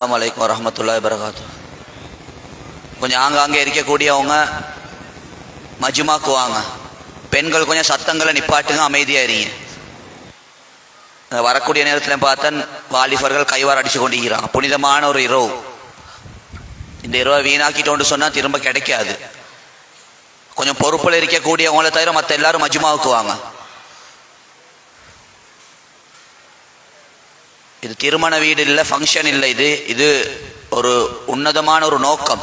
அஸ்ஸலாமு அலைக்கும் வரஹ்மத்துல்லாஹி வபரகாத்துஹு. கொஞ்சம் ஆங்காங்கே இருக்கக்கூடியவங்க மஜ்மாக்கு வாங்க. பெண்கள் கொஞ்சம் சத்தங்களை நிப்பாட்டுங்க, அமைதியாக இருங்க. வரக்கூடிய நேரத்தில் பார்த்தன் வாலிபர்கள் கைவார் அடிச்சு கொண்டிருக்கிறாங்க. புனிதமான ஒரு இரவு. இந்த இரவை வீணாக்கிட்டோன்னு சொன்னால் திரும்ப கிடைக்காது. கொஞ்சம் பொறுப்பில் இருக்கக்கூடியவங்களை தவிர மற்ற எல்லாரும் மஜ்மாவுக்கு வாங்க. இது திருமண வீடு இல்லை, ஃபங்க்ஷன் இல்லை. இது ஒரு உன்னதமான ஒரு நோக்கம்.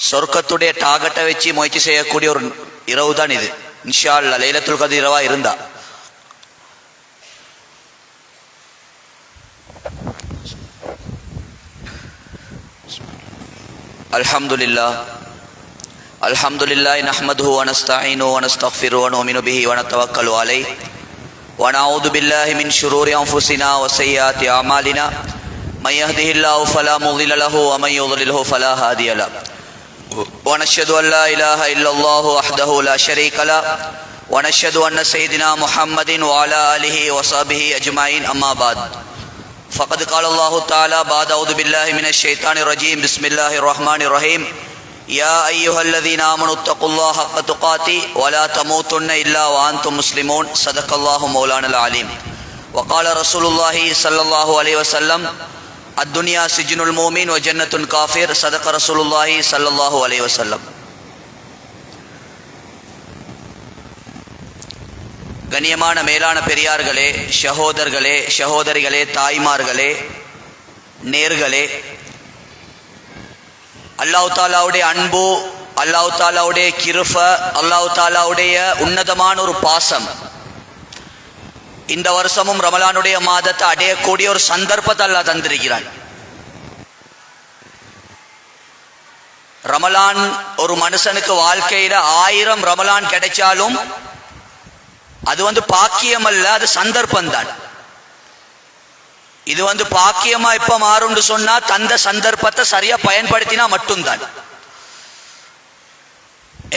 சொர்க்கத்துடைய டார்கெட்டை வச்சு முயற்சி செய்யக்கூடிய ஒரு இரவு தான் இது. இன்ஷா அல்லாஹ் லைலத்துல் கத்ர் இரவா இருந்தா அல்ஹம்துலில்லாஹ் நஹ்மதுஹு வ நஸ்தஈனுஹு வ நஸ்தக்ஃபிருஹு வ நுமினு பிஹி வ நதவக்கலு அலைஹி ونعوذ بالله من شرور أنفسنا وسيئات أعمالنا من يهده الله فلا مضل له ومن يضلله فلا هادي له ونشهد أن لا إله إلا الله وحده لا شريك له ونشهد أن سيدنا محمد وعلى آله وصحبه أجمعين أما بعد فقد قال الله تعالى بعد أعوذ بالله من الشيطان الرجيم بسم الله الرحمن الرحيم يا أيها الذين آمنوا اتقوا الله حق تقاته ولا تموتن إلا وأنتم مسلمون صدق الله مولانا العليم وقال رسول الله صلى الله عليه وسلم الدنيا سجن المؤمن وجنة الكافر صدق رسول الله صلى الله عليه وسلم. கண்ணியமான மேலான பெரியார்களே, சகோதரர்களே, சகோதரிகளே, தாய்மார்களே, நேர்களே, அல்லாஹ் தாலாவுடைய அன்பு, அல்லாஹ் தாலாவுடைய கிருப, அல்லாஹ் தாலாவுடைய உன்னதமான ஒரு பாசம் இந்த வருஷமும் ரமலானுடைய மாதத்தை அடையக்கூடிய ஒரு சந்தர்ப்பத்தை அல்லாஹ் தந்திருக்கிறான். ரமலான் ஒரு மனுஷனுக்கு வாழ்க்கையில 1000 ரமலான் கிடைச்சாலும் அது பாக்கியம் அல்ல, அது சந்தர்ப்பம் தான். இது பாக்கியமா எப்ப மாறும்னு சொன்னா தந்த சந்தர்ப்பத்தை சரியா பயன்படுத்தினா மட்டும்தான்.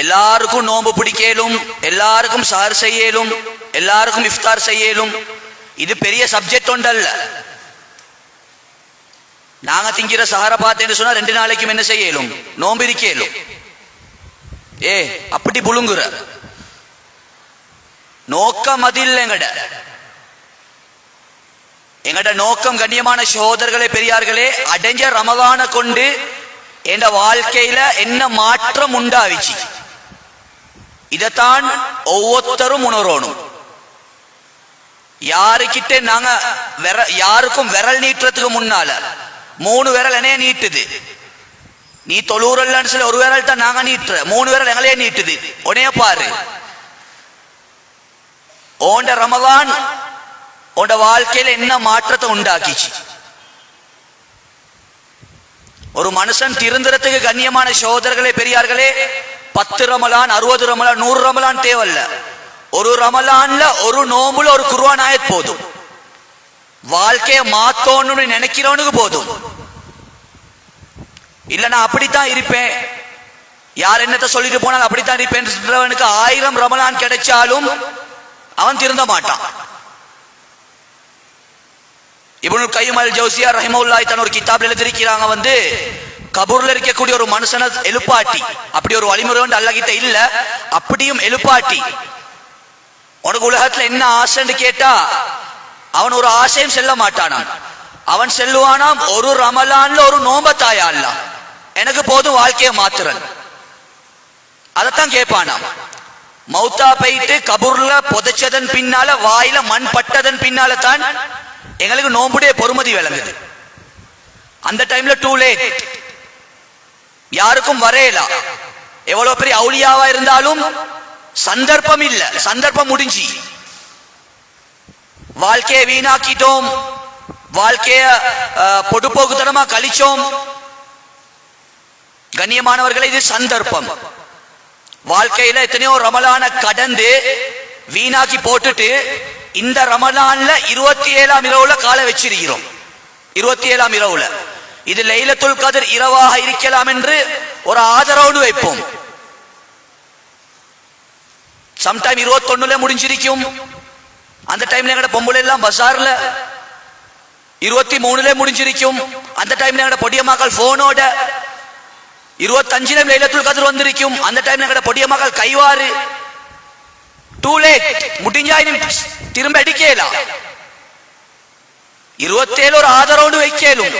எல்லாருக்கும் நோன்பு பிடிக்கலும், எல்லாருக்கும் சஹர் செய்யலும், எல்லாருக்கும் இஃப்தார் செய்யலும். இது பெரிய சப்ஜெக்ட் ஒன்றல்ல. நாங்க திங்கிற சஹரை பார்த்தேன்னு சொன்னா 2 நாளைக்கும் என்ன செய்யலும், நோன்பு இருக்கலும். அப்படி புழுங்குற நோக்கம் அது இல்லை. எங்கட நோக்கம் கண்ணியமான சகோதரர்களே, பெரியார்களே, அடைஞ்ச ரமலான கொண்டு என் வாழ்க்கையில என்ன மாற்றம் உண்டாவிச்சு, இதைத்தான் ஒவ்வொருத்தரும் உணரணும். யாருக்கிட்ட நாங்க யாருக்கும் விரல் நீட்டுறதுக்கு முன்னால 3 விரல் என்னைய நீட்டுது. நீ தொழுறல்லன்னு சொல்லி ஒரு விரல் தான் நாங்க நீட்டுற, 3 விரல் எங்களையே நீட்டுது. உடனே பாரு, ஓண்ட ரமலான் உன்னோட வாழ்க்கையில என்ன மாற்றத்தை உண்டாக்கிச்சு. ஒரு மனுஷன் திருந்துறதுக்கு கண்ணியமான சகோதரர்களே, பெரியார்களே, 10 ரமலான், 60 ரமலான், 100 ரமலான் தேவையில்ல. ஒரு ரமலான்ல ஒரு நோம்புல ஒரு குர்ஆன் ஆயத் போதும். வாழ்க்கைய மாத்தோன்னு நினைக்கிறவனுக்கு போதும். இல்ல நான் அப்படித்தான் இருப்பேன், யார் என்னத்தை சொல்லிட்டு போனாலும் அப்படித்தான் இருப்பேன் 1000 ரமலான் கிடைச்சாலும் அவன் திருந்த மாட்டான். இப்னுல் கய்யிம் அல் ஜௌசியா ரஹிமஹுல்லாஹ் தன் ஒரு கிதாப்ல எழுதியிருக்கிறாங்க, கபூர்ல இருக்கக்கூடிய ஒரு மனுஷனை எழுப்பாட்டி, அப்படி ஒரு வழிமுறை அல்லாஹ் கிட்ட இல்ல, அப்படியும் எழுப்பாட்டி உனக்கு உலகத்துல என்ன ஆசைன்னு கேட்டா அவன் ஒரு ஆசையும் செல்ல மாட்டானாம். அவன் செல்லுவானாம், ஒரு ரமலான்ல ஒரு நோம்பத்தாயா அல்லாஹ் எனக்கு போதும் வாழ்க்கையை மாத்துறன், அதத்தான் கேட்பானாம். மௌத்தா போயிட்டு கபூர்ல புதைச்சதன் பின்னால, வாயில மண் பட்டதன் பின்னால தான் எங்களுக்கு நோம்புடைய பொறுமதி விளங்குது. அந்த டைம்ல டூ லேட், யாருக்கும் வரையலாம். எவ்வளவு பெரிய அவுலியாவா இருந்தாலும் சந்தர்ப்பம் இல்ல, சந்தர்ப்பம் முடிஞ்சு. வாழ்க்கையை வீணாக்கிட்டோம், வாழ்க்கைய பொடுப்போக்குத்தனமா கழிச்சோம். கண்ணியமானவர்களே, இது சந்தர்ப்பம். வாழ்க்கையில எத்தனையோ ரமலான கடந்து வீணாக்கி போட்டுட்டு இந்த ரமலான்ல 27ஆம் இரவுல கால வச்சிருக்கிறோம். 27ஆம் இரவுல இது லைலத்துல் கத்ர் இரவாக இருக்கலாம் என்று ஒரு ஆதரவோடு வைப்போம். சம்டைம் 21ல முடிஞ்சிருக்கும். அந்த டைம்ல எங்கட பொம்பளை எல்லாம் பஜார்ல 23 முடிஞ்சிருக்கும். அந்த டைம்ல எங்கட பொடியம்மாக்கள் போனோட 25 லைலத்துல் கத்ர் வந்திருக்கும். அந்த டைம்ல எங்கட பொடியம்மாக்கள் கைவாறு டூ லேட் முடிஞ்சா திரும்ப அடிக்கலாம். 27 ஒரு ஆதரவோடு வைக்கலும்.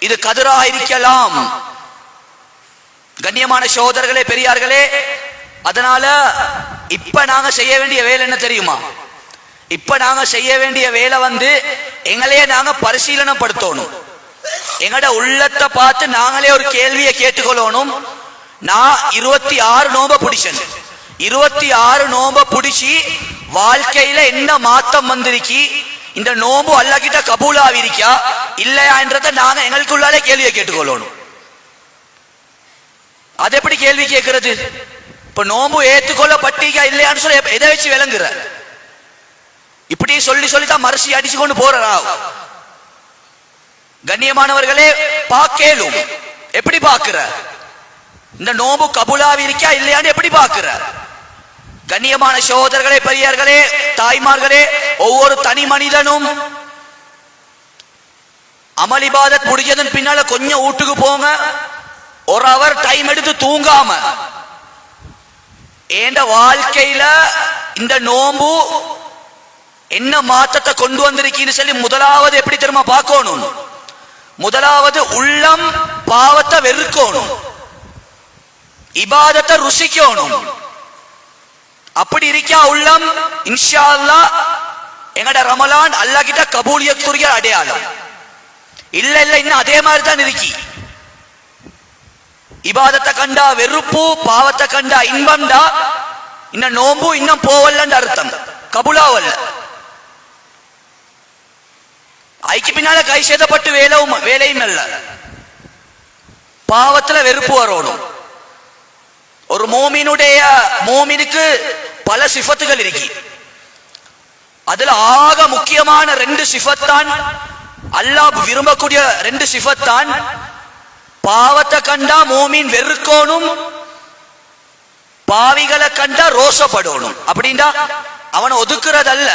இது கதிராக இருக்கலாம். கண்ணியமான சகோதரர்களே, பெரியார்களே, அதனால இப்ப நாங்க செய்ய வேண்டிய வேலை என்ன தெரியுமா? இப்ப நாங்க செய்ய வேண்டிய வேலை எங்களையே நாங்க பரிசீலனைப்படுத்தணும். எங்கட உள்ளத்தை பார்த்து நாங்களே ஒரு கேள்வியை கேட்டுக்கொள்ளணும். நான் 26 நோம்ப பிடிச்சேன். 26 நோம்ப பிடிச்சி வாழ்க்கையில என்ன மாத்தம் வந்திருக்கி, இந்த நோம்பு அல்லாஹ் கிட்ட கபூலாவிருக்கா இல்லையான்றத நாங்க எங்களுக்குள்ளாலே கேள்வியை கேட்டுக்கொள்ளணும். அது எப்படி கேள்வி கேட்கிறது? இப்ப நோம்பு ஏத்துக்கொள்ளப்பட்டீங்க இல்லையான்னு சொல்லி எதை வச்சு விளங்குற? இப்படி சொல்லி சொல்லித்தான் மரசி அடிச்சு கொண்டு போறா. கண்ணியமானவர்களே, பாக்கேலும் எப்படி பாக்குற? இந்த நோம்பு கபூலாவிருக்கா இல்லையான்னு எப்படி பாக்குற? கண்ணியமான சகோதரர்களே, பெரியார்களே, தாய்மார்களே, ஒவ்வொரு தனி மனிதனும் அமல் இபாதத் முடிஞ்சதன் பின்னால கொஞ்சம் வீட்டுக்கு போங்க. ஒரு அவர் டைம் எடுத்து தூங்காம ஏண்ட வாழ்க்கையில இந்த நோம்பு என்ன மாற்றத்தை கொண்டு வந்திருக்கீன்னு சொல்லி முதலாவது எப்படி தெரியுமா பார்க்கணும்? முதலாவது உள்ளம் பாவத்தை வெறுக்கணும், இபாதத்தை ருசிக்கணும். அப்படி இருக்கா உள்ளம், இன்ஷா அல்லாஹ் எங்கட ரமலான் அல்லாஹ் கிட்ட கபூலியத்துரிய அடையாளம். இல்ல இல்ல இன்னும் அதே மாதிரி தான் இருக்கி. இபாதத்தை கண்டா வெறுப்பு, பாவத்தை கண்டா இன்பம்டா, இன்னும் நோம்பு இன்னும் போவல்லன்னு அர்த்தம், கபூலாவல்ல. ஐக்கு பின்னால கை சேதப்பட்டு வேலையும் அல்ல. பாவத்துல வெறுப்பு வரணும். ஒரு மோமினுக்கு பல சிஃபத்துகள் இருக்கு. அதுல ஆக முக்கியமான 2 சிஃபத்தான், அல்லாஹ் விரும்பக்கூடிய 2 சிஃபத்தான். பாவத்தை கண்டா மோமின் வெறுக்கணும், பாவிகளை கண்டா ரோசப்படணும். அப்படின்னா அவனை ஒதுக்குறதல்ல.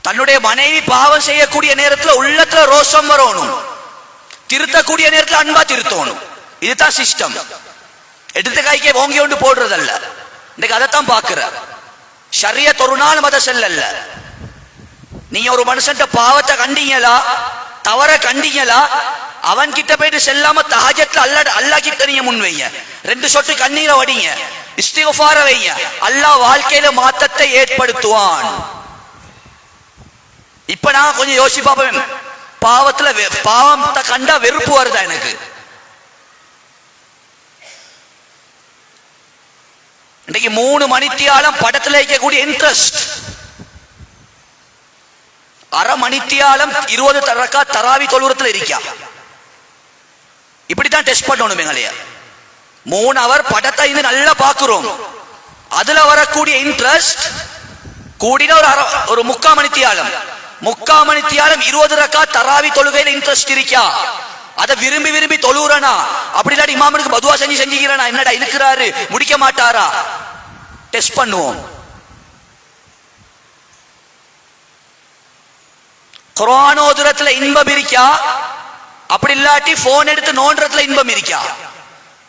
தன்னுடைய மனைவி பாவம் செய்யக்கூடிய நேரத்தில் உள்ளத்துல ரோஷம் வரணும், திருத்தக்கூடிய நேரத்தில் அன்பா திருத்தணும். இதுதான் சிஸ்டம். எடுத்த கைக்கே ஓங்கி கொண்டு போடுறதல்ல. இன்னைக்கு அதைத்தான் பாக்குற. ஷரியத் ஒரு நாள் மத செல்லல்ல. நீங்க ஒரு மனுஷன் பாவத்தை கண்டீங்களா, தவற கண்டீங்களா, அவன் கிட்ட போயிட்டு செல்லாம தஹஜ்ஜத்ல அல்லாஹ் கிட்ட நீங்க முன் வைங்க. 2 சொட்டு கண்ணீரை வடிங்க, இஸ்திக்ஃபார வைங்க. அல்லாஹ் வாழ்க்கையில மாற்றத்தை ஏற்படுத்துவான். இப்ப நான் கொஞ்சம் யோசிச்சு பார்ப்பேன். பாவத்துல பாவத்தை கண்டா வெறுப்பு வருதா எனக்கு? இன்னைக்கு 3 மணித்தியாலம் படத்துல இருக்கக்கூடிய இன்ட்ரெஸ்ட், அரை மணித்தியாலம் 20 ரக்காத் தராவி தொழுறத்துல இருக்கா. இப்படித்தான் டெஸ்ட் பண்ணணும். எங்களைய 3 அவர் படத்தை நல்லா பாக்குறோம். அதுல வரக்கூடிய இன்ட்ரெஸ்ட் கூடின ஒரு 3/4 மணித்தியாலம் 20 ரக்காத் தராவி தொழுகையில இன்ட்ரெஸ்ட் இருக்கா. அதை விரும்பி விரும்பி தொழுறனா? அப்படி இல்லாட்டி இமாமுக்கு பதுவா செஞ்சுக்கிறனா? என்னடா இருக்கிறாரு முடிக்க மாட்டாரா? டெஸ்ட் பண்ணுவோம். குர்ஆன் ஓதுறதுல இன்பம் இருக்கா? அப்படி இல்லாட்டி போன் எடுத்து நோன்றதுல இன்பம் இருக்கா?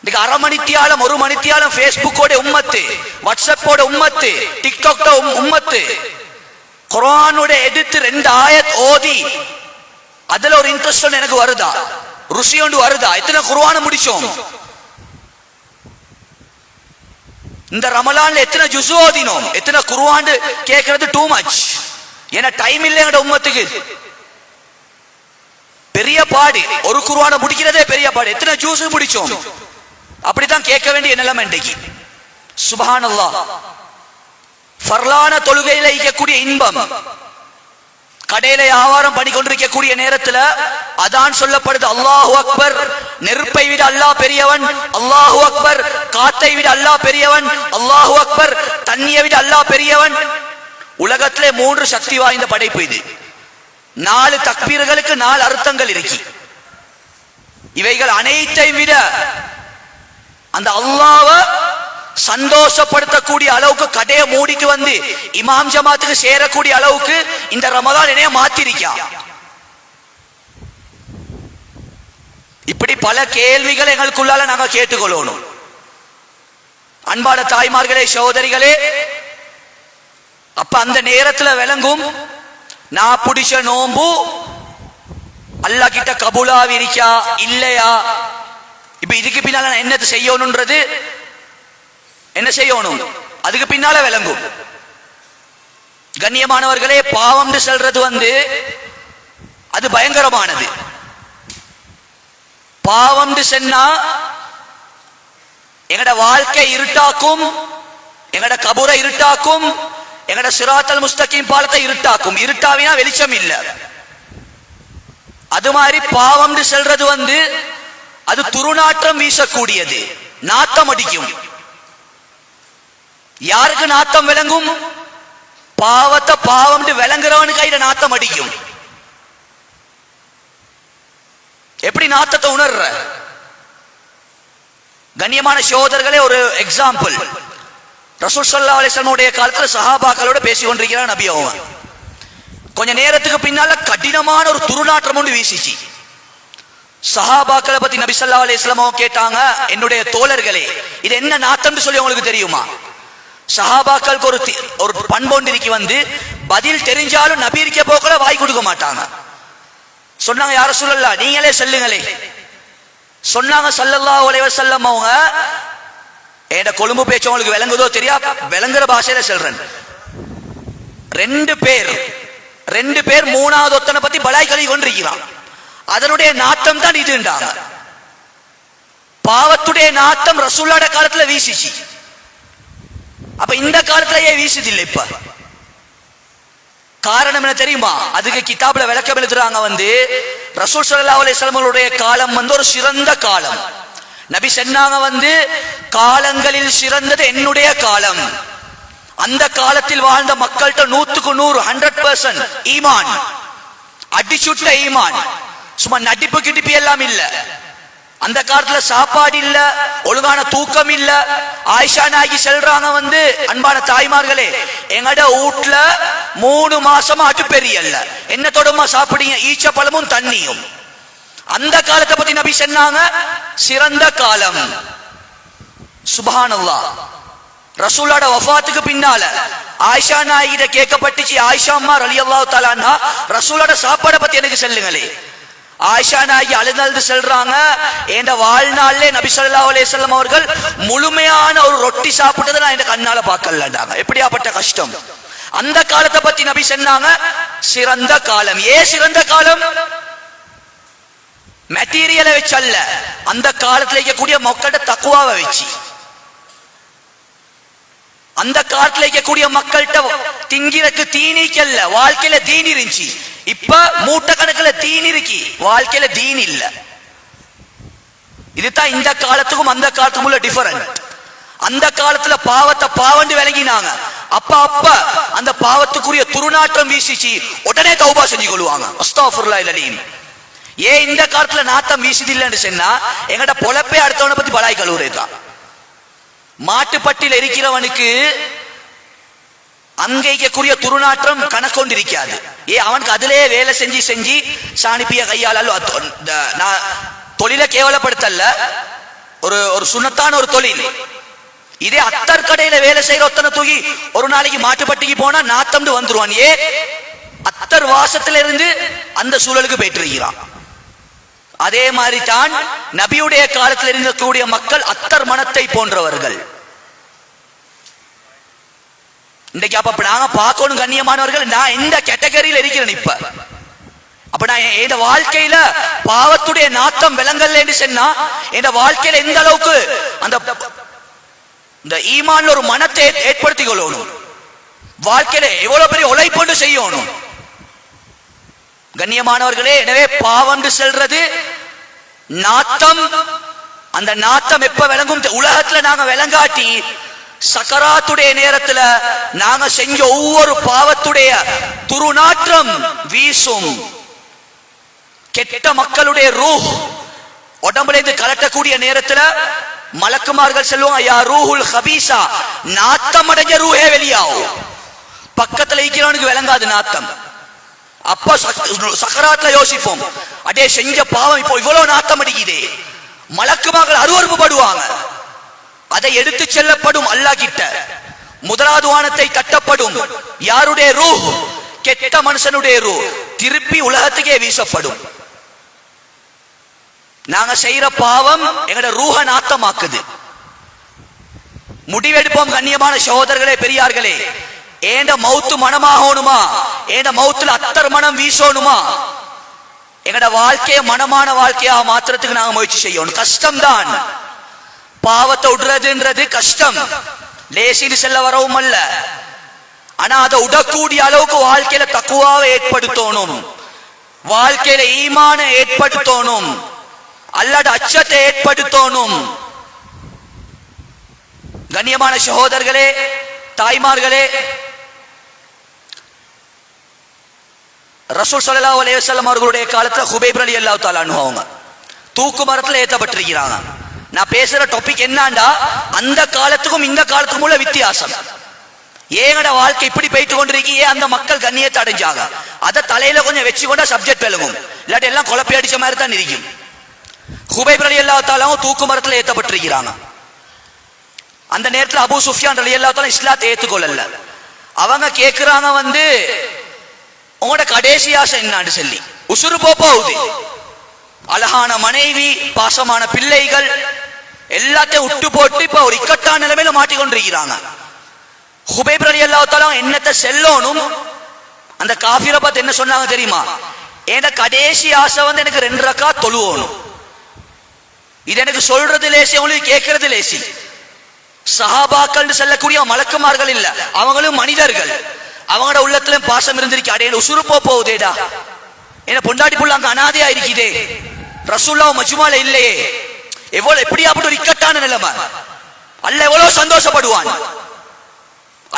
இன்னைக்கு அரை மணித்தியாலம் 1 மணித்தியாலம் பேஸ்புக்கோட உம்மத்து, வாட்ஸ்அப்போட உம்மத்து, டிக்டாக்ட உம்மத்து. குர்ஆனோட எடுத்து 2 ஆயத் ஓதி அதுல ஒரு இன்ட்ரெஸ்ட் எனக்கு வருதா? ருசி ஒன்று வருதா? எத்தனை குர்ஆனை முடிச்சோம்? இந்த ரமலான்ல எத்தனை ஜுஸு ஓதினோம்? எத்தனை குர்ஆன் கேட்கறது டூ மச். ஏன்னா டைம் இல்லை எங்கட உம்மத்துக்கு. பெரிய பாடு, ஒரு குர்ஆனை முடிக்கிறதே பெரிய பாடு. எத்தனை ஜூஸ் முடிச்சோம்? அப்படித்தான் கேட்க வேண்டிய நிலைமை இன்றைக்கு. சுப்ஹானல்லாஹ். ஃபர்லான தொழுகையில இருக்கக்கூடிய இன்பம், கடையில வியாபாரம் பண்ணி கொண்டிருக்கக்கூடிய நேரத்தில் அதான் சொல்லப்படுது, அல்லாஹு அக்பர், நெருப்பை விட அல்லாஹ் பெரியவன், அல்லாஹு அக்பர், காத்தை விட அல்லாஹ் பெரியவன், அல்லாஹு அக்பர், தண்ணியை விட அல்லாஹ் பெரியவன். உலகத்திலே 3 சக்தி வாய்ந்த படைப்பு இது. 4 தக்பீர்களுக்கு 4 அர்த்தங்கள் இருக்கு. இவைகள் அனைத்தை விட அந்த அல்லாஹ்வை சந்தோஷப்படுத்தக்கூடிய அளவுக்கு கடையை மூடிக்கு வந்து இமாம் ஜமாத்துக்கு சேரக்கூடிய அளவுக்கு இந்த ரமதான் என்னைய மாத்திருக்கா. இப்படி பல கேள்விகளை எங்களுக்குள்ளால நாங்க கேட்டுக்கொள்ளணும். அன்பான தாய்மார்களே, சகோதரிகளே, அப்ப அந்த நேரத்தில் விளங்கும் நான் பிடிச்ச நோம்பு அல்லாஹ் கிட்ட கபூலாவி இருக்கா இல்லையா. இப்ப இதுக்கு பின்னால நான் என்னது செய்யணும்ன்றது என்ன செய்யணும் அதுக்கு பின்னால விளங்கும். கண்ணியமானவர்களே, பாவம் சொல்றது அது பயங்கரமானது. பாவம் சொன்னா எங்கட வாழ்க்கை இருட்டாக்கும், எங்கட கபூரை இருட்டாக்கும், எங்கட சிராத்தல் முஸ்தகீம் பாலத்தை இருட்டாக்கும். இருட்டாவினா வெளிச்சம் இல்ல. அது மாதிரி பாவம் சொல்றது அது துருநாற்றம் வீசக்கூடியது, நாத்தம் அடிக்கும். யாருக்கு நாத்தம் விளங்கும்? பாவத்தை பாவம் விளங்குறவனுக்கு கையில நாத்தம் அடிக்கும். எப்படி நாத்தத்தை உணர்ற? கண்ணியமான சகோதரர்களே, ஒரு எக்ஸாம்பிள். ரசூல் ஸல்லல்லாஹு அலைஹி வஸல்லம் உடைய காலத்துல சஹாபாக்களோட பேசி கொண்டிருக்கிறார் நபி. அவங்க கொஞ்ச நேரத்துக்கு பின்னால கடினமான ஒரு துருநாற்றம் ஒன்று வீசிச்சு. சஹாபாக்களை பத்தி நபி ஸல்லல்லாஹு அலைஹி வஸல்லம் கேட்டாங்க, என்னுடைய தோழர்களே, இது என்ன நாத்தம்னு சொல்லி உங்களுக்கு தெரியுமா? சஹாபாக்களுக்கு ஒரு பண்பொண்டிருக்கு பதில் தெரிஞ்சாலும் நபி இருக்க போக்கல வாய் கொடுக்க மாட்டாங்க. சொன்னாங்க, யா ரசூலல்லாஹ் நீங்களே சொல்லுங்களே. சொன்னாங்க ஸல்லல்லாஹு அலைஹி வஸல்லம் அவங்க, ஏட கொழும்பு பேச்சு உங்களுக்கு விளங்குதோ தெரியா, விளங்குற பாஷையில சொல்றேன். ரெண்டு பேர் மூணாவது ஒத்தனை பத்தி பலாய் கழுவி கொண்டிருக்கிறான். அதனுடைய நாட்டம் தான் இதுண்டாங்க. பாவத்துடைய நாட்டம் ரசூலுல்லாஹ் காலத்துல வீசிச்சு. அப்ப இந்த காலத்திலேயே வீசுது இல்லை. இப்ப காரணம் என்ன தெரியுமா? அதுக்கு கிதாபுல விளக்கம் எழுதுறாங்க. ரசூல் ஸல்லல்லாஹு அலைஹி வஸல்லம் காலம் ஒரு சிறந்த காலம். நபி சொன்னாங்க, காலங்களில் சிறந்தது என்னுடைய காலம். அந்த காலத்தில் வாழ்ந்த மக்கள்கிட்ட 100% 100% ஈமான், அடிச்சுட்ட ஈமான், சும்மா நடிப்பு கிடிப்பு எல்லாம் இல்ல. அந்த காலத்துல சாப்பாடு இல்ல, ஒழுங்கான தூக்கம் இல்ல. ஆயிஷா நாயகி சொல்றாங்க, அன்பான தாய்மார்களே, எங்கட வீட்டுல 3 மாசமா அடுப்பெரியல்ல, என்ன தொடமா சாப்பிடுங்க, ஈச்ச பழமும் தண்ணியும். அந்த காலத்தை பத்தி நபி சொன்னாங்க, சிறந்த காலம். சுப்ஹானல்லாஹ். ரசூலோட வஃபாத்துக்கு பின்னால ஆயிஷா நாயகிட்ட கேட்கப்பட்டுச்சு, ஆயிஷா அம்மா ரலியல்லாஹு தஆலா அன்ஹா, ரசூலோட சாப்பாடை பத்தி எனக்கு சொல்லுங்களே. ஆயிஷா நாயகி அழுது சொல்றாங்க, என் வாழ்நாள்ல நபி ஸல்லல்லாஹு அலைஹி வஸல்லம் அவர்கள் முழுமையான ஒரு ரொட்டி சாப்பிட்டதை நான் என் கண்ணால பார்க்கலடாங்க. எப்படியாப்பட்ட கஷ்டம். அந்த காலத்தை பத்தி நபி சொன்னாங்க, சிறந்த காலம். ஏன் சிறந்த காலம்? மெட்டீரியலை வச்சு அல்ல, அந்த காலத்துல இருக்கக்கூடிய மக்கள்கிட்ட தக்குவாவை வச்சு. அந்த காலத்துல இருக்கக்கூடிய மக்கள்கிட்ட திங்கிறதுக்கு தீனிக்கல்ல, வாழ்க்கையில தீனி இருந்துச்சு. இப்ப மூட்டை கணக்குல தீனி இருக்கு, வாழ்க்கையில தீன் இல்ல. இதுதான் இந்த காலத்துக்கும் அந்த காலத்துக்கும் உள்ள டிஃபரண்ட். அந்த காலத்துல பாவத்தை பாவண்டு விளங்கினாங்க. அப்ப அந்த பாவத்துக்குரிய துருநாற்றம் வீசிச்சு, உடனே தௌபா செஞ்சு கொள்வாங்க. அஸ்தக்ஃபிருல்லாஹ் அலீம். ஏன் இந்த காலத்துல நாத்தம் வீசுது இல்லைன்னு சொன்னா, எங்கட பொழப்பே அடுத்தவனை பத்தி பலாய் கழுவுறேதான். மாட்டுப்பட்டியில் இருக்கிறவனுக்கு அங்கேக்கூடிய துருநாற்றம் கணக்கொண்டு இருக்காது. அவனுக்கு அதிலே வேலை செஞ்சு செஞ்சு சாணிப்பிய கையால் தொழிலை கேவலப்படுத்தல, ஒரு சுண்ணத்தான ஒரு தொழில். இதே அத்தர் கடையில வேலை செய்யற ஒத்தனை தூக்கி ஒரு நாளைக்கு மாட்டுப்பட்டிக்கு போனா நாத்தம் வந்துருவான். அத்தர் வாசத்துல இருந்து அந்த சூழலுக்கு போயிட்டு இருக்கிறான். அதே மாதிரி தான் நபியுடைய காலத்தில் இருக்கக்கூடிய மக்கள் அத்தர் மனத்தை போன்றவர்கள். இன்றைக்கு அப்ப நாங்க பார்க்கணும் கண்ணியமானவர்கள், நான் இந்த கேட்டகரியில் இருக்கிறேன். இப்ப அப்ப நான் என் வாழ்க்கையில பாவத்துடைய நாத்தம் விலங்கல்ல என்று சொன்னா, என் வாழ்க்கையில எந்த அளவுக்கு அந்த இந்த ஈமான்ல ஒரு மனத்தை ஏற்படுத்திக் கொள்ளணும், வாழ்க்கையில எவ்வளவு பெரிய உழைப்பு செய்யணும் கண்ணியமானவர்களே. எனவே பாவம் செல்றது நாத்தம். அந்த நாத்தம் எப்ப விளங்கும்? உலகத்துல நாங்க விளங்காட்டி சக்கராத்துடைய நேரத்துல நாங்க செஞ்ச ஒவ்வொரு பாவத்துடைய துருநாற்றம் வீசும். கெட்ட மக்களுடைய ரூஹ் உடம்புல இருந்து கலட்டக்கூடிய நேரத்துல மலக்குமார்கள் சொல்லுவாங்க, யா ரூஹுல் ஹபீஸா, நாத்தம் அடைஞ்ச ரூஹே வெளியாகும். பக்கத்துல இருக்கிறவனுக்கு விளங்காது நாத்தம். அப்ப சக்கராத்ல யோசிப்போம், அடே செஞ்ச பாவம் இப்போ இவ்வளவு நாத்தம் அடிக்குதே. மலக்குமார்கள் அருவருப்பு படுவாங்க. அதை எடுத்து செல்லப்படும் அல்லாஹ் கிட்ட. முதலாவது வானத்தை தட்டப்படும். யாருடைய ரூஹ்? கெட்ட மனுஷனுடைய ரூஹ். திருப்பி உலகத்துக்கே வீசப்படும். நாங்க செய்யற பாவம் எங்கட ரூஹ நாத்தமாக்குது. முடிவெடுப்போம் கண்ணியமான சகோதரர்களே, பெரியார்களே. ஏண்ட மௌத்து மனமாகணுமா? ஏண்ட மௌத்துல அத்தர் மனம் வீசணுமா? எங்கட வாழ்க்கைய மனமான வாழ்க்கையா மாத்திரத்துக்கு நாங்க முயற்சி செய்யணும். கஷ்டம்தான். பாவத்தை விடுறதுன்றது கஷ்டம். லேசின்னு செல்ல வரவும் அல்ல. ஆனா அதை உடக்கூடிய அளவுக்கு வாழ்க்கையில தக்குவாவை ஏற்படுத்தணும். வாழ்க்கையில ஈமான ஏற்படுத்தணும். அல்லாஹ்வுடைய அச்சத்தை ஏற்படுத்தணும். கண்ணியமான சகோதரர்களே, தாய்மார்களே, ரசூல் ஸல்லல்லாஹு அலைஹி வஸல்லம் அவர்களுடைய காலத்துல ஹுபைப் ரலியல்லாஹு தஆலா அன்ஹு அவங்க தூக்கு மரத்துல ஏத்தப்பட்டிருக்கிறாங்க. நான் பேசுற டாபிக் என்னண்டா, அந்த காலத்துக்கும் இந்த காலத்துக்கும் உள்ள வித்தியாசம். ஏங்கட வாழ்க்கை இப்படி போயிட்டு கொண்டிருக்கீங்க, அந்த மக்கள் கண்ணியத்தை அடைஞ்சாங்க. அதை தலையில கொஞ்சம் வச்சு கொண்டா சப்ஜெக்ட் விளங்கும். இல்லாட்டி எல்லாம் குழப்பி அடிச்ச மாதிரி தான் இருக்கும். ஹுபைப் ரலியல்லாஹு தஆலா தூக்கு மரத்துல ஏத்தப்பட்டிருக்கிறாங்க. அந்த நேரத்தில் அபூ சுஃபியான் ரலியல்லாஹு தஆலா இஸ்லாத்தை ஏத்துக்கொள்ளல. அவங்க கேட்கிறாங்க, உங்களோட கடைசி ஆசை என்னான்னு சொல்லி. உசுறு போகுது. அழகான மனைவி, பாசமான பிள்ளைகள் எல்லாத்தையும் விட்டு போட்டு இப்ப ஒரு இக்கட்டான நிலைமையில மாட்டிக்கொண்டிருக்கிறாங்க. ஹுபைப் ரலியல்லாஹு தஆலா என்னத்தை செல்லணும், அந்த காஃபிரை பார்த்து என்ன சொன்னாங்க தெரியுமா? ஏன்னா கடைசி ஆசை எனக்கு 2 ரக்காத் தொழுவணும். இது எனக்கு சொல்றது லேசி, அவங்களுக்கு கேட்கறது லேசி. சஹாபாக்கள் செல்லக்கூடிய மலக்குமார்கள் இல்ல, அவங்களும் மனிதர்கள். அவங்களோட உள்ளத்துல பாசம் இருந்திருக்கு. அடையில உசுறு போகுதேடா, என்ன பொண்டாட்டி புள்ள அங்க அனாதையா இருக்குதே, ரசூலுல்லாஹ் மஜ்மால இல்லையே, எவ்வளவு எப்படியாப்பட்ட ஒரு இக்கட்டான நிலைமை. அல்லாஹ் எவ்வளவு சந்தோஷப்படுவான்.